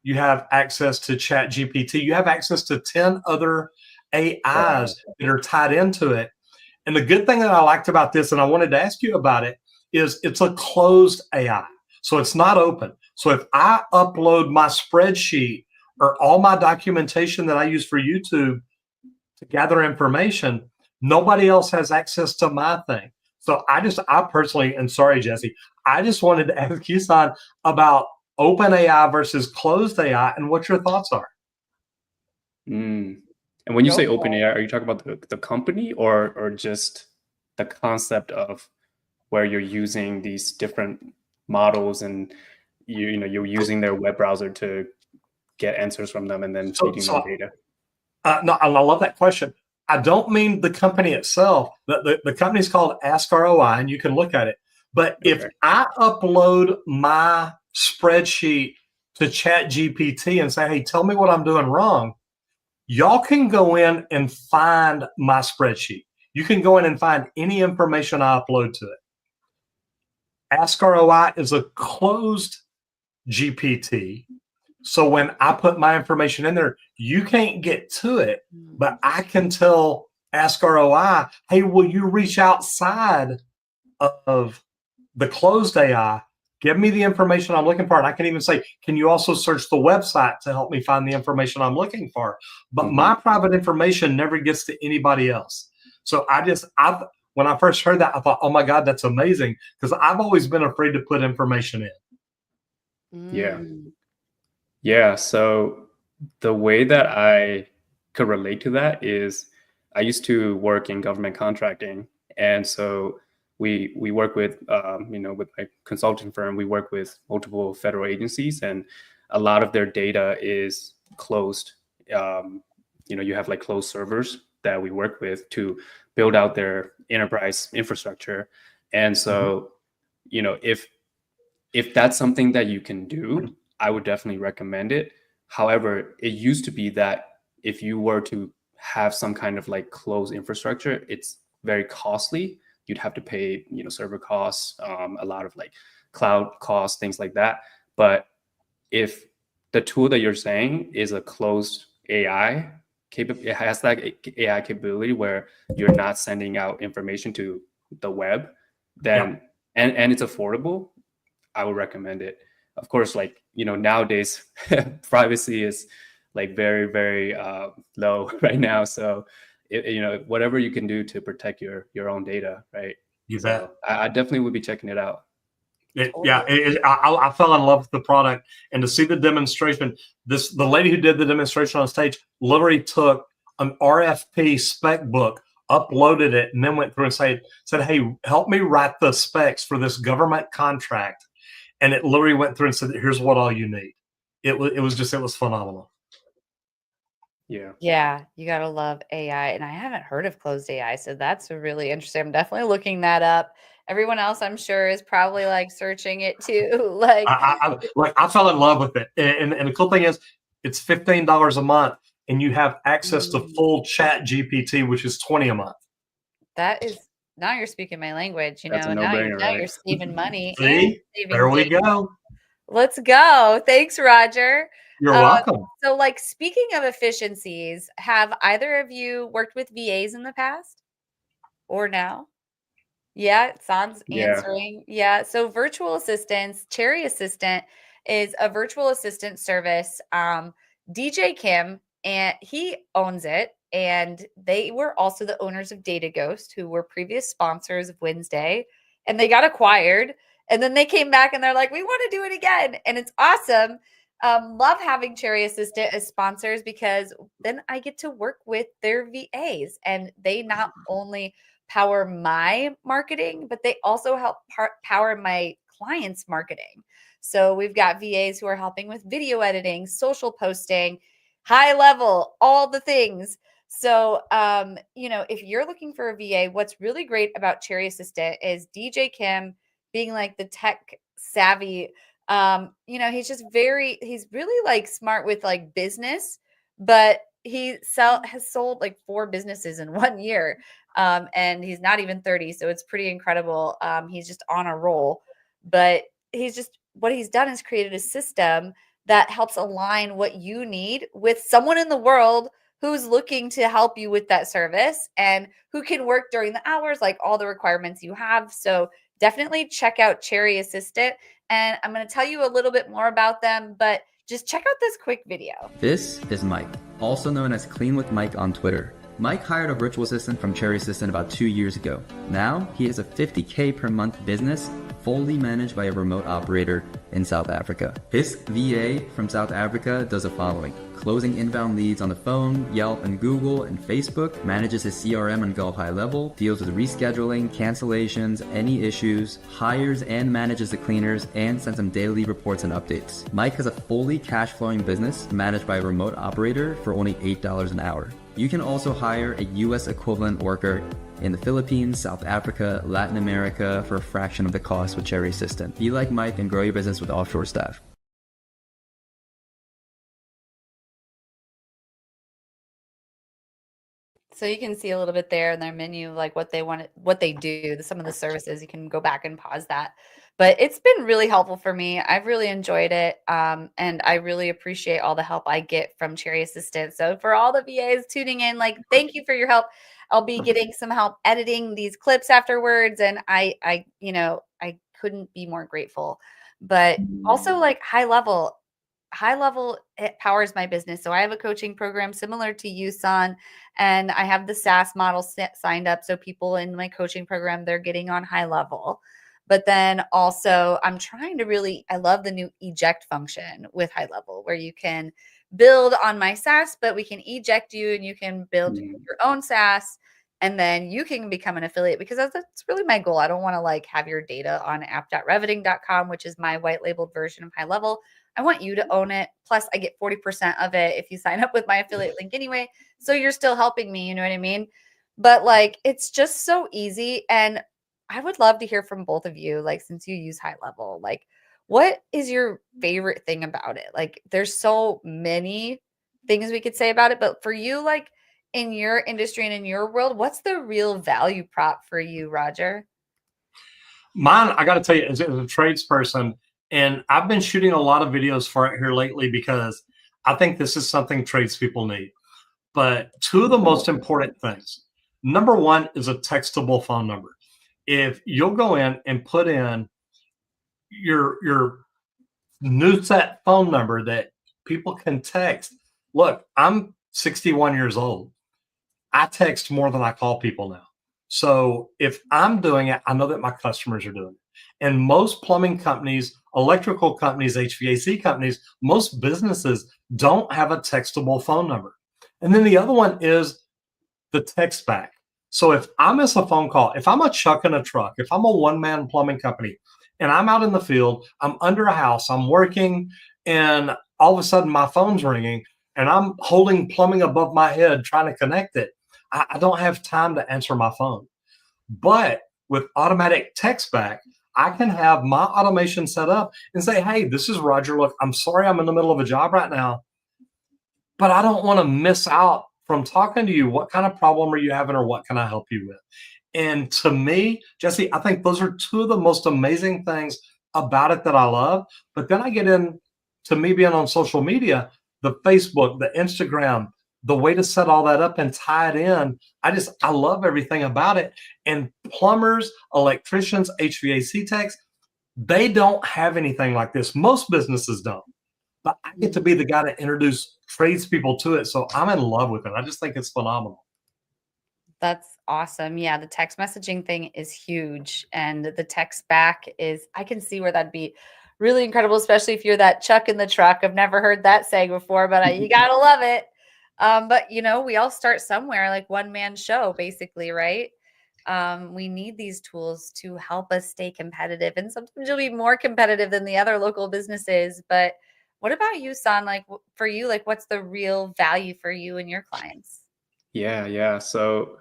you have access to Chat GPT. You have access to 10 other AIs that are tied into it. And the good thing that I liked about this, and I wanted to ask you about it, is it's a closed AI. So it's not open. So if I upload my spreadsheet or all my documentation that I use for YouTube to gather information, nobody else has access to my thing. So I personally, and sorry, Jesse, I just wanted to ask you, Son, about open AI versus closed AI and what your thoughts are. And when you say open AI, are you talking about the company or just the concept of where you're using these different models and you're using their web browser to get answers from them and then feeding them data? No, I love that question. I don't mean the company itself. The company's called Ask ROI, and you can look at it. But if I upload my spreadsheet to Chat GPT and say, hey, tell me what I'm doing wrong, y'all can go in and find my spreadsheet. You can go in and find any information I upload to it. Ask ROI is a closed GPT. So when I put my information in there, you can't get to it, but I can tell Ask ROI, hey, will you reach outside of the closed AI? Give me the information I'm looking for. And I can even say, can you also search the website to help me find the information I'm looking for? But my private information never gets to anybody else. So when I first heard that, I thought, oh my God, that's amazing. Because I've always been afraid to put information in. Yeah. So the way that I could relate to that is I used to work in government contracting. And so we work with, with my consulting firm, we work with multiple federal agencies, and a lot of their data is closed. You have like closed servers that we work with to build out their enterprise infrastructure. And so, you know, if that's something that you can do, I would definitely recommend it. However, it used to be that if you were to have some kind of like closed infrastructure, it's very costly. You'd have to pay, you know, server costs, a lot of like cloud costs, things like that. But if the tool that you're saying is a closed AI it has that AI capability where you're not sending out information to the web, then and it's affordable, I would recommend it. Of course, like, you know, nowadays privacy is like very, very low right now. So, you know, whatever you can do to protect your own data, right? You So bet. I definitely would be checking it out. I fell in love with the product, and to see the demonstration, the lady who did the demonstration on stage literally took an RFP spec book, uploaded it, and then went through and said, "Hey, help me write the specs for this government contract." And it literally went through and said, "Here's what all you need." It was phenomenal. Yeah, you gotta love AI, and I haven't heard of closed AI, so that's really interesting. I'm definitely looking that up. Everyone else, I'm sure, is probably like searching it too. I fell in love with it, and the cool thing is, it's $15 a month, and you have access to full Chat GPT, which is $20 a month. That is now you're speaking my language, you That's know. a no-brainer, Now right? you're saving money and See, saving there we data. go. Let's go. Thanks, Roger. You're welcome. So, like, speaking of efficiencies, have either of you worked with VAs in the past or now? Yeah, San's Yeah. answering. Yeah. So virtual assistants, Cherry Assistant is a virtual assistant service. DJ Kim, and he owns it. And they were also the owners of Data Ghost, who were previous sponsors of Wednesday. And they got acquired. And then they came back and they're like, we want to do it again. And it's awesome. Love having Cherry Assistant as sponsors because then I get to work with their VAs. And they not only power my marketing, but they also help power my clients' marketing. So we've got VAs who are helping with video editing, social posting, high level, all the things. So, you know, if you're looking for a VA, what's really great about Cherry Assistant is DJ Kim being like the tech savvy. You know, he's really like smart with like business, but has sold like 4 businesses in 1 year. And he's not even 30, so it's pretty incredible. He's just on a roll, but what he's done is created a system that helps align what you need with someone in the world who's looking to help you with that service and who can work during the hours, like all the requirements you have. So definitely check out Cherry Assistant. And I'm going to tell you a little bit more about them, but just check out this quick video. This is Mike, also known as Clean with Mike on Twitter. Mike hired a virtual assistant from Cherry Assistant about 2 years ago. Now he has a $50K per month business fully managed by a remote operator in South Africa. His VA from South Africa does the following: closing inbound leads on the phone, Yelp and Google and Facebook, manages his CRM and Go High Level, deals with rescheduling, cancellations, any issues, hires and manages the cleaners, and sends them daily reports and updates. Mike has a fully cash flowing business managed by a remote operator for only $8 an hour. You can also hire a US equivalent worker in the Philippines, South Africa, Latin America for a fraction of the cost with Cherry Assistant. Be like Mike and grow your business with offshore staff. So you can see a little bit there in their menu, like what they want, what they do, some of the services. You can go back and pause that. But it's been really helpful for me. I've really enjoyed it. And I really appreciate all the help I get from Cherry Assistant. So for all the VAs tuning in, like, thank you for your help. I'll be getting some help editing these clips afterwards. And I couldn't be more grateful. But also like high level, it powers my business. So I have a coaching program similar to you, San, and I have the SaaS model signed up. So people in my coaching program, they're getting on high level. But then also I'm trying to I love the new eject function with high level where you can build on my SaaS, but we can eject you and you can build your own SaaS. And then you can become an affiliate because that's really my goal. I don't want to like have your data on app.reveting.com, which is my white labeled version of high level. I want you to own it. Plus, I get 40% of it if you sign up with my affiliate link anyway. So you're still helping me. You know what I mean? But like, it's just so easy. And I would love to hear from both of you, like, since you use High Level, like, what is your favorite thing about it? Like, there's so many things we could say about it, but for you, like, in your industry and in your world, what's the real value prop for you, Roger? Mine, I got to tell you, as a tradesperson, and I've been shooting a lot of videos for it here lately because I think this is something tradespeople need. But two of the most important things. Number one is a textable phone number. If you'll go in and put in your new set phone number that people can text. Look, I'm 61 years old. I text more than I call people now. So if I'm doing it, I know that my customers are doing it. And most plumbing companies, electrical companies, HVAC companies, most businesses don't have a textable phone number. And then the other one is the text back. So if I miss a phone call, if I'm a chuck in a truck, if I'm a one-man plumbing company and I'm out in the field, I'm under a house, I'm working, and all of a sudden my phone's ringing and I'm holding plumbing above my head trying to connect it, I don't have time to answer my phone. But with automatic text back, I can have my automation set up and say, hey, this is Roger. Look, I'm sorry I'm in the middle of a job right now, but I don't want to miss out from talking to you. What kind of problem are you having, or what can I help you with? And to me, Jesse, I think those are two of the most amazing things about it that I love. But then I get in to me being on social media, the Facebook, the Instagram, the way to set all that up and tie it in. I love everything about it. And plumbers, electricians, HVAC techs, they don't have anything like this. Most businesses don't. But I get to be the guy to introduce tradespeople to it. So I'm in love with it. I just think it's phenomenal. That's awesome. Yeah, the text messaging thing is huge. And the text back is, I can see where that'd be really incredible, especially if you're that chuck in the truck. I've never heard that saying before, but you got to love it. But, you know, we all start somewhere, like one man show, basically, right? We need these tools to help us stay competitive. And sometimes you'll be more competitive than the other local businesses. But what about you, San? Like, for you, like, what's the real value for you and your clients? Yeah. So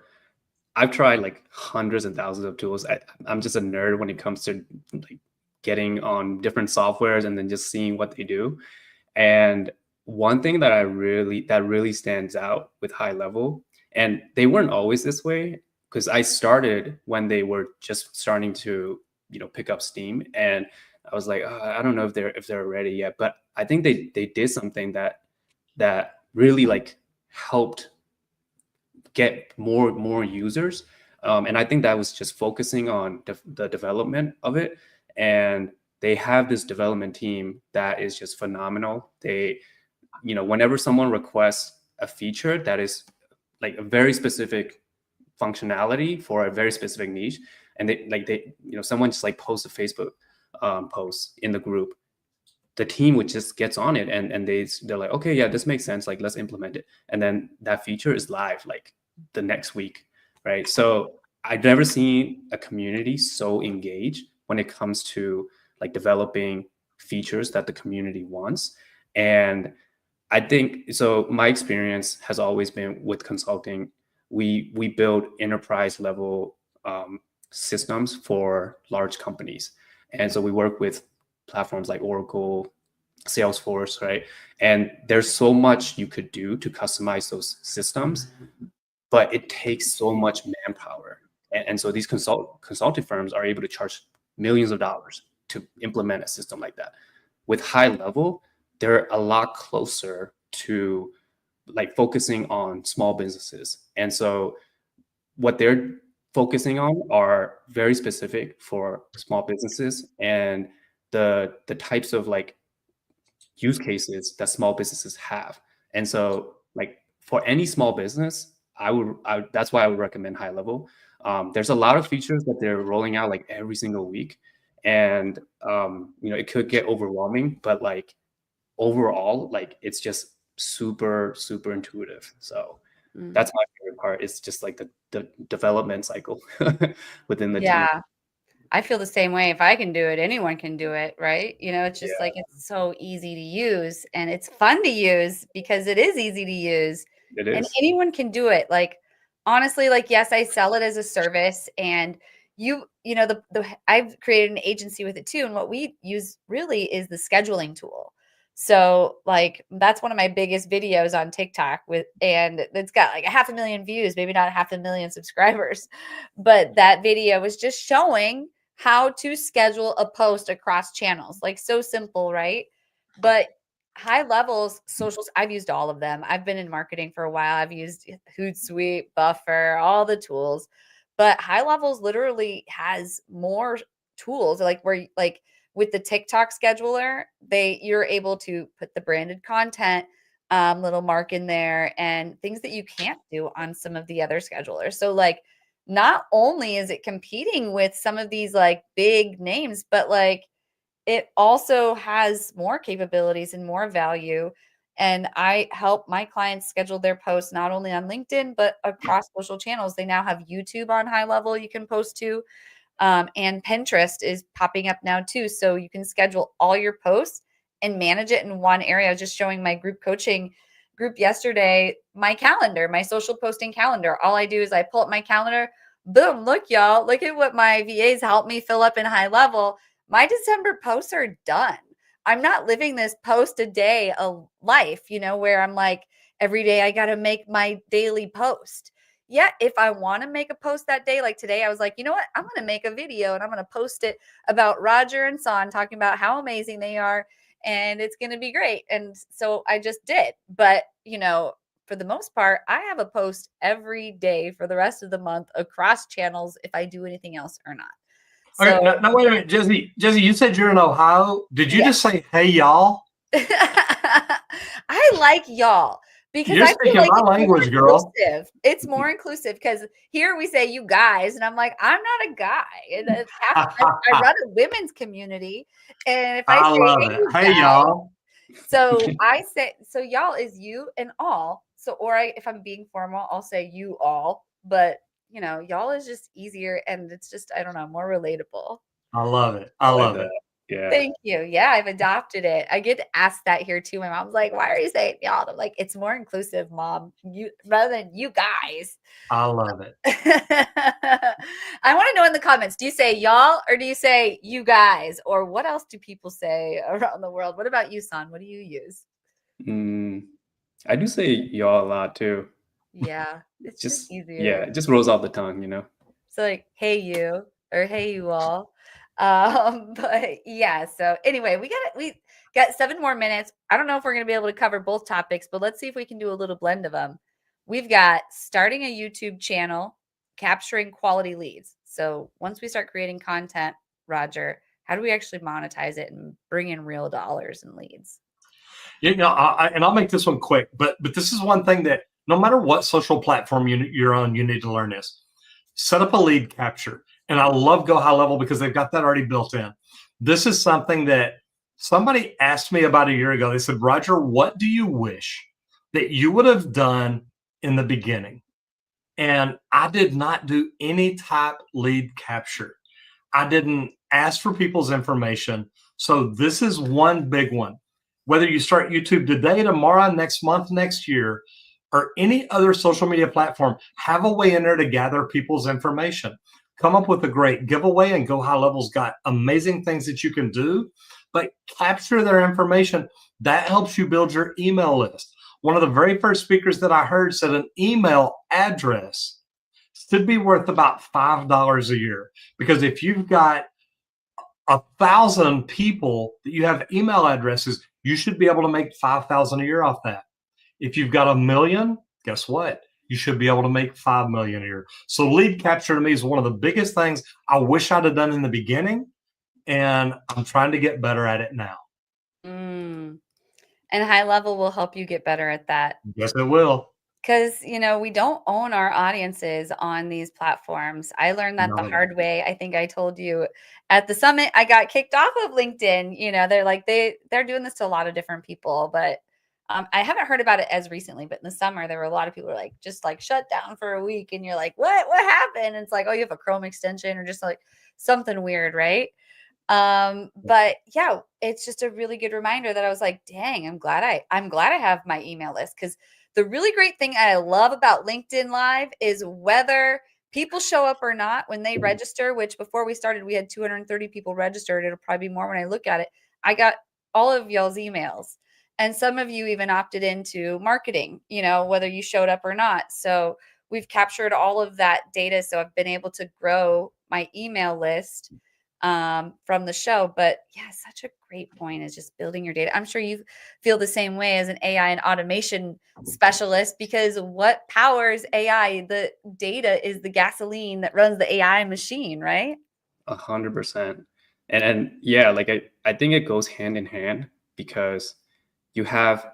I've tried like hundreds and thousands of tools. I'm just a nerd when it comes to like getting on different softwares and then just seeing what they do. And one thing that really stands out with High Level, and they weren't always this way, because I started when they were just starting to, pick up steam, and I was like, I don't know if they're ready yet, but I think they did something that really like helped get more users. And I think that was just focusing on the development of it. And they have this development team that is just phenomenal. They, whenever someone requests a feature that is like a very specific functionality for a very specific niche, and someone just like posts a Facebook post in the group, the team would just gets on it and they're like, okay, yeah, this makes sense. Like, let's implement it. And then that feature is live like the next week, right? So I've never seen a community so engaged when it comes to like developing features that the community wants. And I think, so my experience has always been with consulting. We build enterprise level systems for large companies. And so we work with platforms like Oracle, Salesforce, right? And there's so much you could do to customize those systems, but it takes so much manpower. And so these consulting firms are able to charge millions of dollars to implement a system like that. With High Level, they're a lot closer to like focusing on small businesses. And so what they're focusing on are very specific for small businesses and the types of like use cases that small businesses have. And so like for any small business, that's why I would recommend High Level. There's a lot of features that they're rolling out like every single week. And it could get overwhelming, but like overall, like it's just super, super intuitive. So that's my favorite part. It's just like the development cycle within the team. Yeah. I feel the same way. If I can do it, anyone can do it, right? It's just Yeah. like it's so easy to use and it's fun to use because it is easy to use It and is. anyone can do it. Like honestly, like yes, I sell it as a service and the I've created an agency with it too and what we use really is the scheduling tool. So like that's one of my biggest videos on TikTok and it's got like 500,000 views, maybe not 500,000 subscribers, but that video was just showing how to schedule a post across channels. Like so simple, right? But high levels socials, I've used all of them. I've been in marketing for a while. I've used Hootsuite, Buffer, all the tools. But high levels literally has more tools like where like with the TikTok scheduler, you're able to put the branded content little mark in there and things that you can't do on some of the other schedulers. So like not only is it competing with some of these like big names, but like it also has more capabilities and more value. And I help my clients schedule their posts not only on LinkedIn, but across social channels. They now have YouTube on high level you can post to. And Pinterest is popping up now too. So you can schedule all your posts and manage it in one area. I was just showing my group coaching group yesterday my calendar, my social posting calendar. All I do is I pull up my calendar. Boom, look, y'all. Look at what my VAs help me fill up in high level. My December posts are done. I'm not living this post a day a life, where I'm like, every day I got to make my daily post. Yeah, if I want to make a post that day, like today, I was like, you know what? I'm going to make a video and I'm going to post it about Roger and San talking about how amazing they are. And it's going to be great. And so I just did. But, for the most part, I have a post every day for the rest of the month across channels if I do anything else or not. Okay, So, now wait a minute, Jesse. Jesse, you said you're in Ohio. Did you yeah. just say, "Hey, y'all"? I like y'all because You're I feel speaking like my it's more language, girl. inclusive. It's more inclusive because here we say you guys, and I'm like, I'm not a guy. And I run a women's community, and if I I say, love hey, it. you Hey, guys, y'all. so I say, so y'all is you and all. So, if I'm being formal, I'll say you all. But y'all is just easier, and it's just I don't know, more relatable. I love it. I I like love that. it. Yeah. Thank you. Yeah, I've adopted it. I get asked that here too. My mom's like, "Why are you saying y'all?" I'm like, "It's more inclusive, mom. You rather than you guys." I love it. I want to know in the comments, do you say y'all or do you say you guys? Or what else do people say around the world? What about you, San? What do you use? I do say y'all a lot too. Yeah, it's just Yeah, easier. it just rolls off the tongue. So like, hey you or hey you all. But yeah, so anyway, we got 7 more minutes. I don't know if we're gonna be able to cover both topics, but let's see if we can do a little blend of them. We've got starting a YouTube channel, capturing quality leads. So once we start creating content, Roger, how do we actually monetize it and bring in real dollars and leads? And I'll make this one quick, but this is one thing that no matter what social platform you're on, you need to learn is set up a lead capture. And I love Go High Level because they've got that already built in. This is something that somebody asked me about a year ago. They said, Roger, what do you wish that you would have done in the beginning? And I did not do any type lead capture. I didn't ask for people's information. So this is one big one. Whether you start YouTube today, tomorrow, next month, next year, or any other social media platform, have a way in there to gather people's information. Come up with a great giveaway, and Go High Level's got amazing things that you can do, but capture their information. That helps you build your email list. One of the very first speakers that I heard said an email address should be worth about $5 a year, because if you've got 1,000 people that you have email addresses, you should be able to make 5,000 a year off that. If you've got 1 million, guess what? You should be able to make 5 million a year. So lead capture to me is one of the biggest things I wish I'd have done in the beginning, and I'm trying to get better at it now. And high level will help you get better at that. Yes, it will. Because, we don't own our audiences on these platforms. I learned that the hard way. I think I told you at the summit, I got kicked off of LinkedIn. They're like, they're doing this to a lot of different people, but I haven't heard about it as recently, but in the summer there were a lot of people who were like just like shut down for a week, and you're like, what happened? And it's like, oh, you have a Chrome extension or just like something weird, right? But yeah, it's just a really good reminder that I was like, dang, I'm glad I have my email list, because the really great thing I love about LinkedIn Live is whether people show up or not when they register, which before we started, we had 230 people registered. It'll probably be more when I look at it. I got all of y'all's emails. And some of you even opted into marketing, whether you showed up or not. So we've captured all of that data. So I've been able to grow my email list from the show. But yeah, such a great point is just building your data. I'm sure you feel the same way as an AI and automation specialist, because what powers AI? The data is the gasoline that runs the AI machine, right? 100%. And yeah, like I think it goes hand in hand, because you have,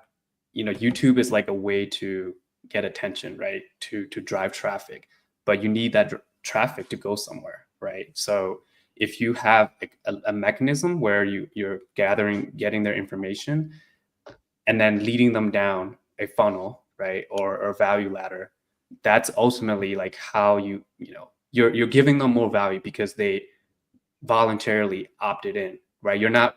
YouTube is like a way to get attention, right? To drive traffic, but you need that traffic to go somewhere, right? So if you have a mechanism where you're getting their information and then leading them down a funnel, right? Or value ladder, that's ultimately like how you're giving them more value because they voluntarily opted in, right? You're not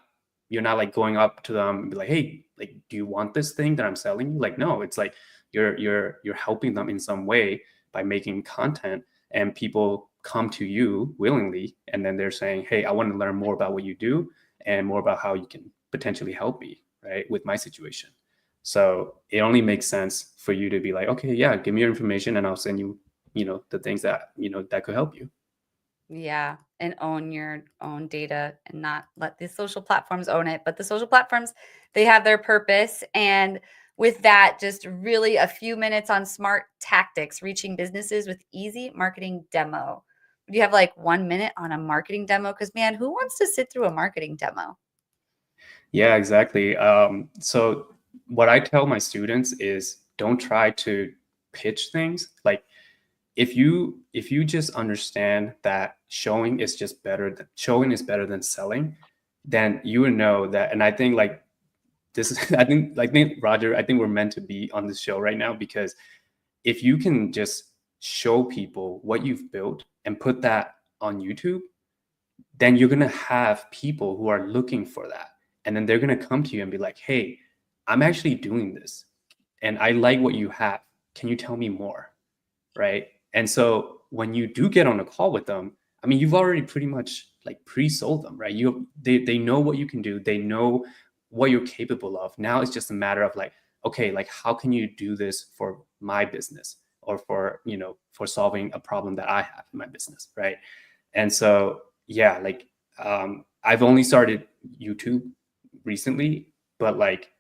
like going up to them and be like, hey, like, do you want this thing that I'm selling you? Like, no, it's like you're helping them in some way by making content, and people come to you willingly, and then they're saying, hey, I want to learn more about what you do and more about how you can potentially help me, right, with my situation. So it only makes sense for you to be like, okay, yeah, give me your information and I'll send you, the things that, that could help you. Yeah, and own your own data and not let the social platforms own it. But the social platforms, they have their purpose. And with that, just really a few minutes on smart tactics, reaching businesses with easy marketing demo. Do you have like 1 minute on a marketing demo? Because man, who wants to sit through a marketing demo? Yeah, exactly. So what I tell my students is don't try to pitch things. Like if you just understand that showing is better than selling, then you would know that. And I think like this is I think Roger, I think we're meant to be on this show right now, because if you can just show people what you've built and put that on YouTube, then you're going to have people who are looking for that. And then they're going to come to you and be like, hey, I'm actually doing this and I like what you have. Can you tell me more? Right. And so when you do get on a call with them, I mean, you've already pretty much like pre-sold them, right? They know what you can do. They know what you're capable of. Now it's just a matter of like, okay, like how can you do this for my business, or for, for solving a problem that I have in my business, right? And so, yeah, like I've only started YouTube recently, but like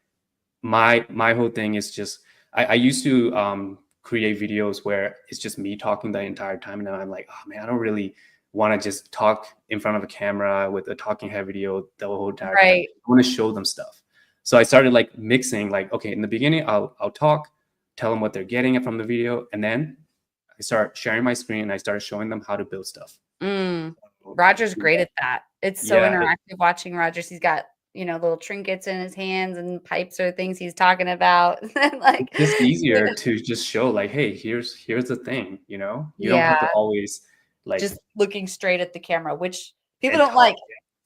my whole thing is just I used to create videos where it's just me talking the entire time, and then I'm like, oh man, I don't really want to just talk in front of a camera with a talking head video the whole entire time. I want to show them stuff. So I started like mixing, like, okay, in the beginning I'll talk, tell them what they're getting from the video, and then I start sharing my screen and I started showing them how to build stuff. Roger's great at that. It's so interactive watching Roger's. He's got, little trinkets in his hands and pipes or things he's talking about. Like it's easier to just show like, hey, here's the thing, you don't have to always like just looking straight at the camera, which people don't like,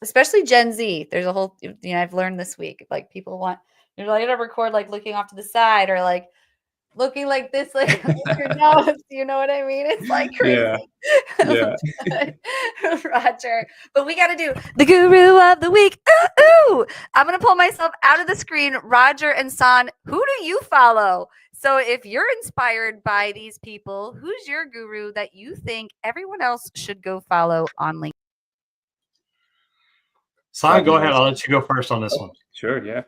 especially Gen Z. There's a whole, I've learned this week, like people want, you're like to record like looking off to the side or like looking like this, like your nose, you know what I mean? It's like crazy. Yeah. Roger. But we got to do the guru of the week. Ooh. I'm going to pull myself out of the screen. Roger and San, who do you follow? So if you're inspired by these people, who's your guru that you think everyone else should go follow on LinkedIn? San, go ahead. I'll let you go first on this one. Sure, yeah.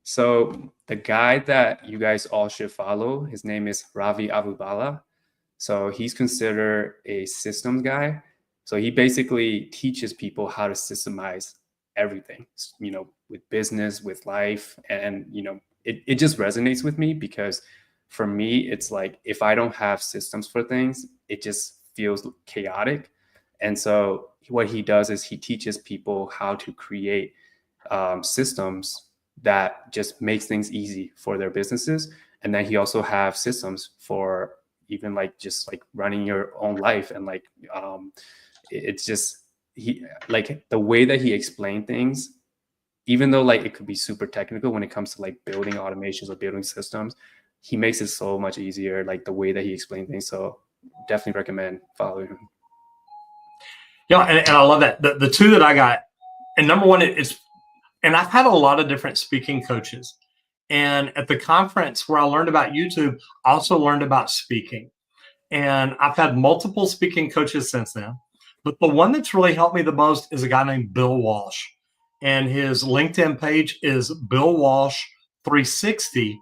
So the guy that you guys all should follow, his name is Ravi Avubala. So he's considered a systems guy. So he basically teaches people how to systemize everything, with business, with life. And, it just resonates with me, because for me, it's like, if I don't have systems for things, it just feels chaotic. And so what he does is he teaches people how to create systems that just makes things easy for their businesses. And then he also have systems for even like just like running your own life. And like it's just he like the way that he explained things, even though like it could be super technical when it comes to like building automations or building systems, he makes it so much easier, like the way that he explained things. So definitely recommend following him. Yeah, and I love that. The two that I got, and number one is, and I've had a lot of different speaking coaches. And at the conference where I learned about YouTube, I also learned about speaking. And I've had multiple speaking coaches since then. But the one that's really helped me the most is a guy named Bill Walsh. And his LinkedIn page is Bill Walsh 360.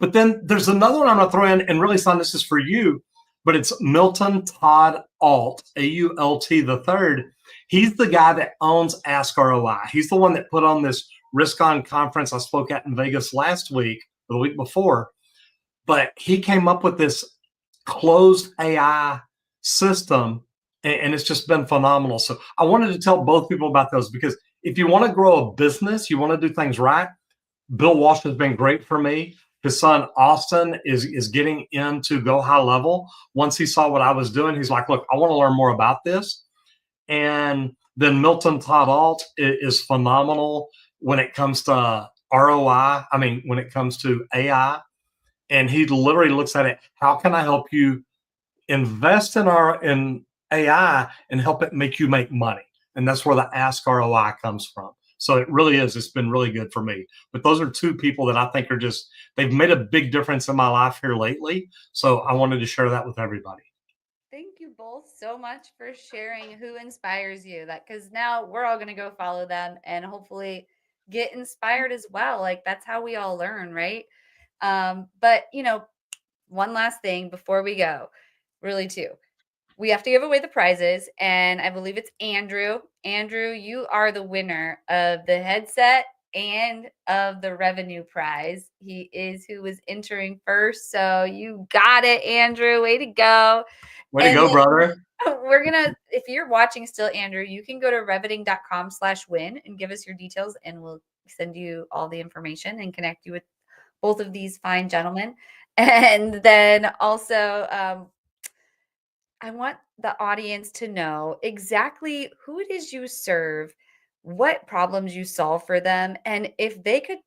But then there's another one I'm going to throw in, and really, son, this is for you, but it's Milton Todd Alt, A-U-L-T the third. He's the guy that owns Ask ROI. He's the one that put on this Risk-On conference I spoke at in Vegas last week, or the week before. But he came up with this closed AI system, and it's just been phenomenal. So I wanted to tell both people about those, because if you want to grow a business, you want to do things right, Bill Walsh has been great for me. His son, Austin, is getting into Go High Level. Once he saw what I was doing, he's like, look, I want to learn more about this. And then Milton Todd Alt is phenomenal when it comes to ROI. I mean, when it comes to AI. And he literally looks at it, how can I help you invest in AI and help it make you make money? And that's where the Ask ROI comes from. So it really is. It's been really good for me. But those are two people that I think are just, they've made a big difference in my life here lately. So I wanted to share that with everybody. Thank you both so much for sharing who inspires you. That because now we're all going to go follow them and hopefully get inspired as well. Like that's how we all learn, right? But one last thing before we go, really too. We have to give away the prizes, and I believe it's Andrew. Andrew, you are the winner of the headset and of the revenue prize. He is who was entering first, so you got it, Andrew. Way to go. Way to go, brother. We're going to, if you're watching still, Andrew, you can go to reveting.com/win and give us your details, and we'll send you all the information and connect you with both of these fine gentlemen. And then also, I want the audience to know exactly who it is you serve, what problems you solve for them, and if they could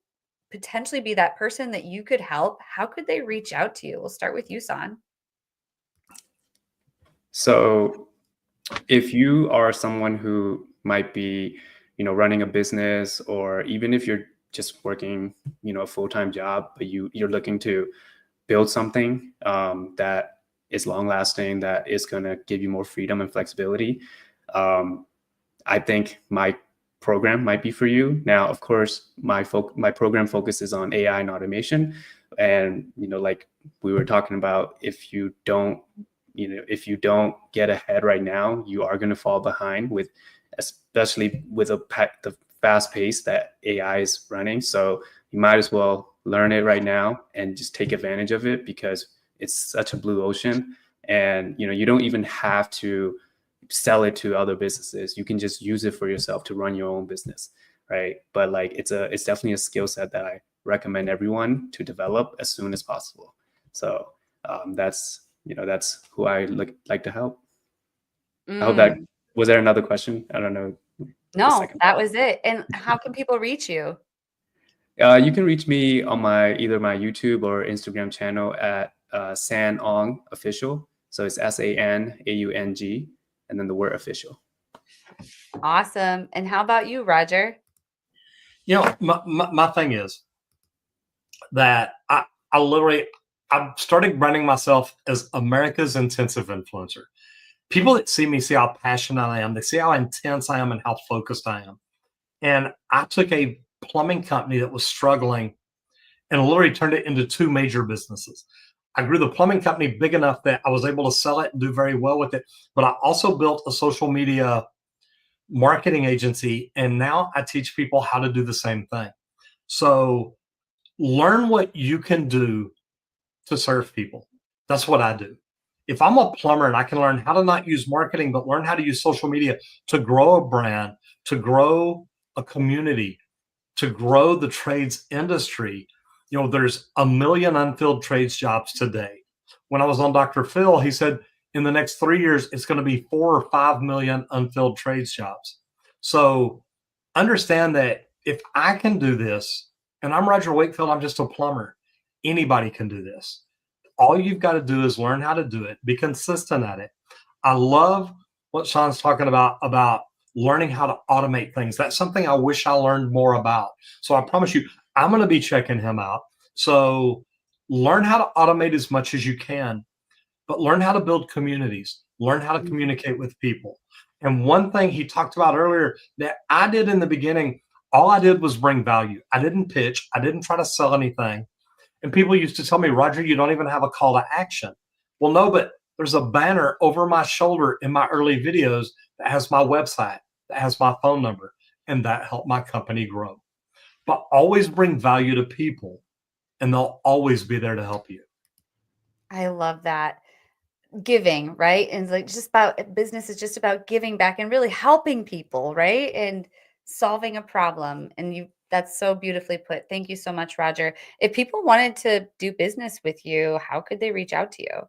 potentially be that person that you could help, how could they reach out to you? We'll start with you, San. So if you are someone who might be, running a business, or even if you're just working, a full-time job, but you're looking to build something that is long lasting, that is going to give you more freedom and flexibility, I think my program might be for you. Now, of course, my program focuses on AI and automation. And, like we were talking about, if you don't get ahead right now, you are going to fall behind especially with the fast pace that AI is running. So you might as well learn it right now and just take advantage of it, because it's such a blue ocean. And, you don't even have to sell it to other businesses. You can just use it for yourself to run your own business. Right. But like, it's definitely a skill set that I recommend everyone to develop as soon as possible. So that's who I like to help. I hope was there another question? I don't know. No, that was it. And how can people reach you? You can reach me on either my YouTube or Instagram channel at San Aung Official. So it's SANAUNG, and then the word official. Awesome. And how about you, Roger? My thing is that I started branding myself as America's intensive influencer. People that see me see how passionate I am. They see how intense I am and how focused I am. And I took a plumbing company that was struggling and literally turned it into two major businesses. I grew the plumbing company big enough that I was able to sell it and do very well with it. But I also built a social media marketing agency, and now I teach people how to do the same thing. So learn what you can do to serve people. That's what I do. If I'm a plumber and I can learn how to not use marketing, but learn how to use social media to grow a brand, to grow a community, to grow the trades industry. You know, there's 1 million unfilled trades jobs today. When I was on Dr. Phil, he said in the next 3 years, it's going to be 4 or 5 million unfilled trades jobs. So understand that if I can do this, and I'm Roger Wakefield, I'm just a plumber, anybody can do this. All you've got to do is learn how to do it, be consistent at it. I love what Sean's talking about learning how to automate things. That's something I wish I learned more about. So I promise you, I'm going to be checking him out. So learn how to automate as much as you can, but learn how to build communities, learn how to communicate with people. And one thing he talked about earlier that I did in the beginning, all I did was bring value. I didn't pitch. I didn't try to sell anything. And people used to tell me, Roger, you don't even have a call to action. Well, no, but there's a banner over my shoulder in my early videos that has my website, that has my phone number, and that helped my company grow. But always bring value to people, and they'll always be there to help you. I love that. Giving, right? And it's like just about business is just about giving back and really helping people, right? And solving a problem. And that's so beautifully put. Thank you so much, Roger. If people wanted to do business with you, how could they reach out to you?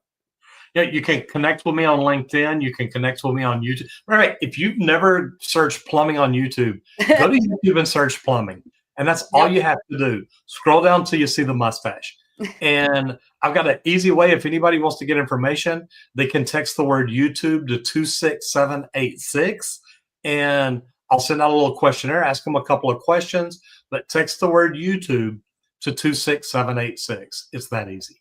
Yeah, you can connect with me on LinkedIn. You can connect with me on YouTube. Right. If you've never searched plumbing on YouTube, go to YouTube and search plumbing. And that's all you have to do. Scroll down till you see the mustache. And I've got an easy way. If anybody wants to get information, they can text the word YouTube to 26786. And I'll send out a little questionnaire, ask them a couple of questions, but text the word YouTube to 26786. It's that easy.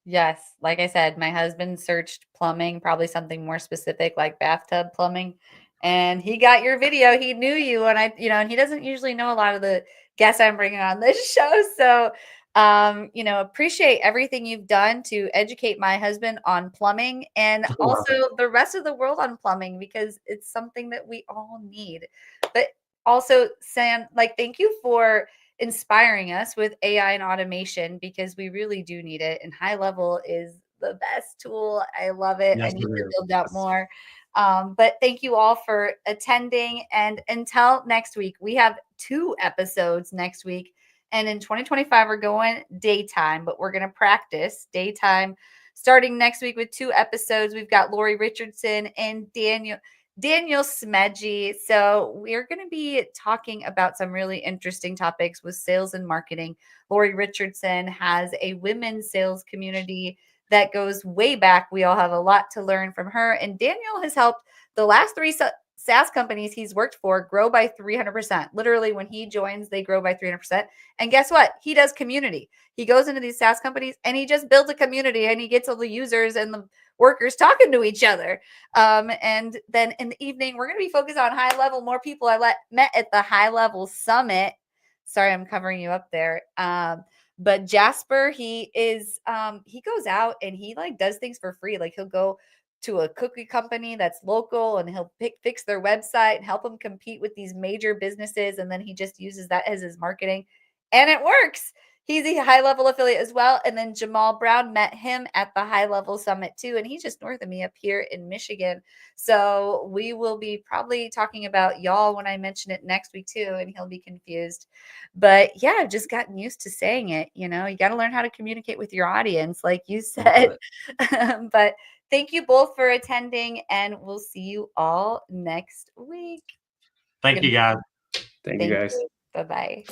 Yes. Like I said, my husband searched plumbing, probably something more specific like bathtub plumbing. And he got your video. He knew you. And and he doesn't usually know a lot of the guests I'm bringing on this show. So, appreciate everything you've done to educate my husband on plumbing and also the rest of the world on plumbing, because it's something that we all need. But also, Sam, thank you for inspiring us with AI and automation, because we really do need it. And High Level is the best tool. I love it. Yes, I need it to is. build out more. But thank you all for attending. And until next week, we have 2 episodes next week. And in 2025, we're going daytime, but we're going to practice daytime starting next week with 2 episodes. We've got Lori Richardson and Daniel Smedgy. So we're going to be talking about some really interesting topics with sales and marketing. Lori Richardson has a women's sales community that goes way back. We all have a lot to learn from her. And Daniel has helped the last 3 SaaS companies he's worked for grow by 300%. Literally, when he joins, they grow by 300%. And guess what? He does community. He goes into these SaaS companies and he just builds a community, and he gets all the users and the workers talking to each other. And then in the evening, we're going to be focused on High Level. More people I met at the High Level Summit. Sorry, I'm covering you up there. But Jasper, he goes out and he does things for free. He'll go to a cookie company that's local and he'll fix their website and help them compete with these major businesses. And then he just uses that as his marketing, and it works. He's a High Level affiliate as well. And then Jamal Brown, met him at the High Level Summit too. And he's just north of me up here in Michigan. So we will be probably talking about y'all when I mention it next week too. And he'll be confused. But yeah, I've just gotten used to saying it. You got to learn how to communicate with your audience, like you said. But thank you both for attending, and we'll see you all next week. Thank you, guys. Thank you, guys. Bye-bye.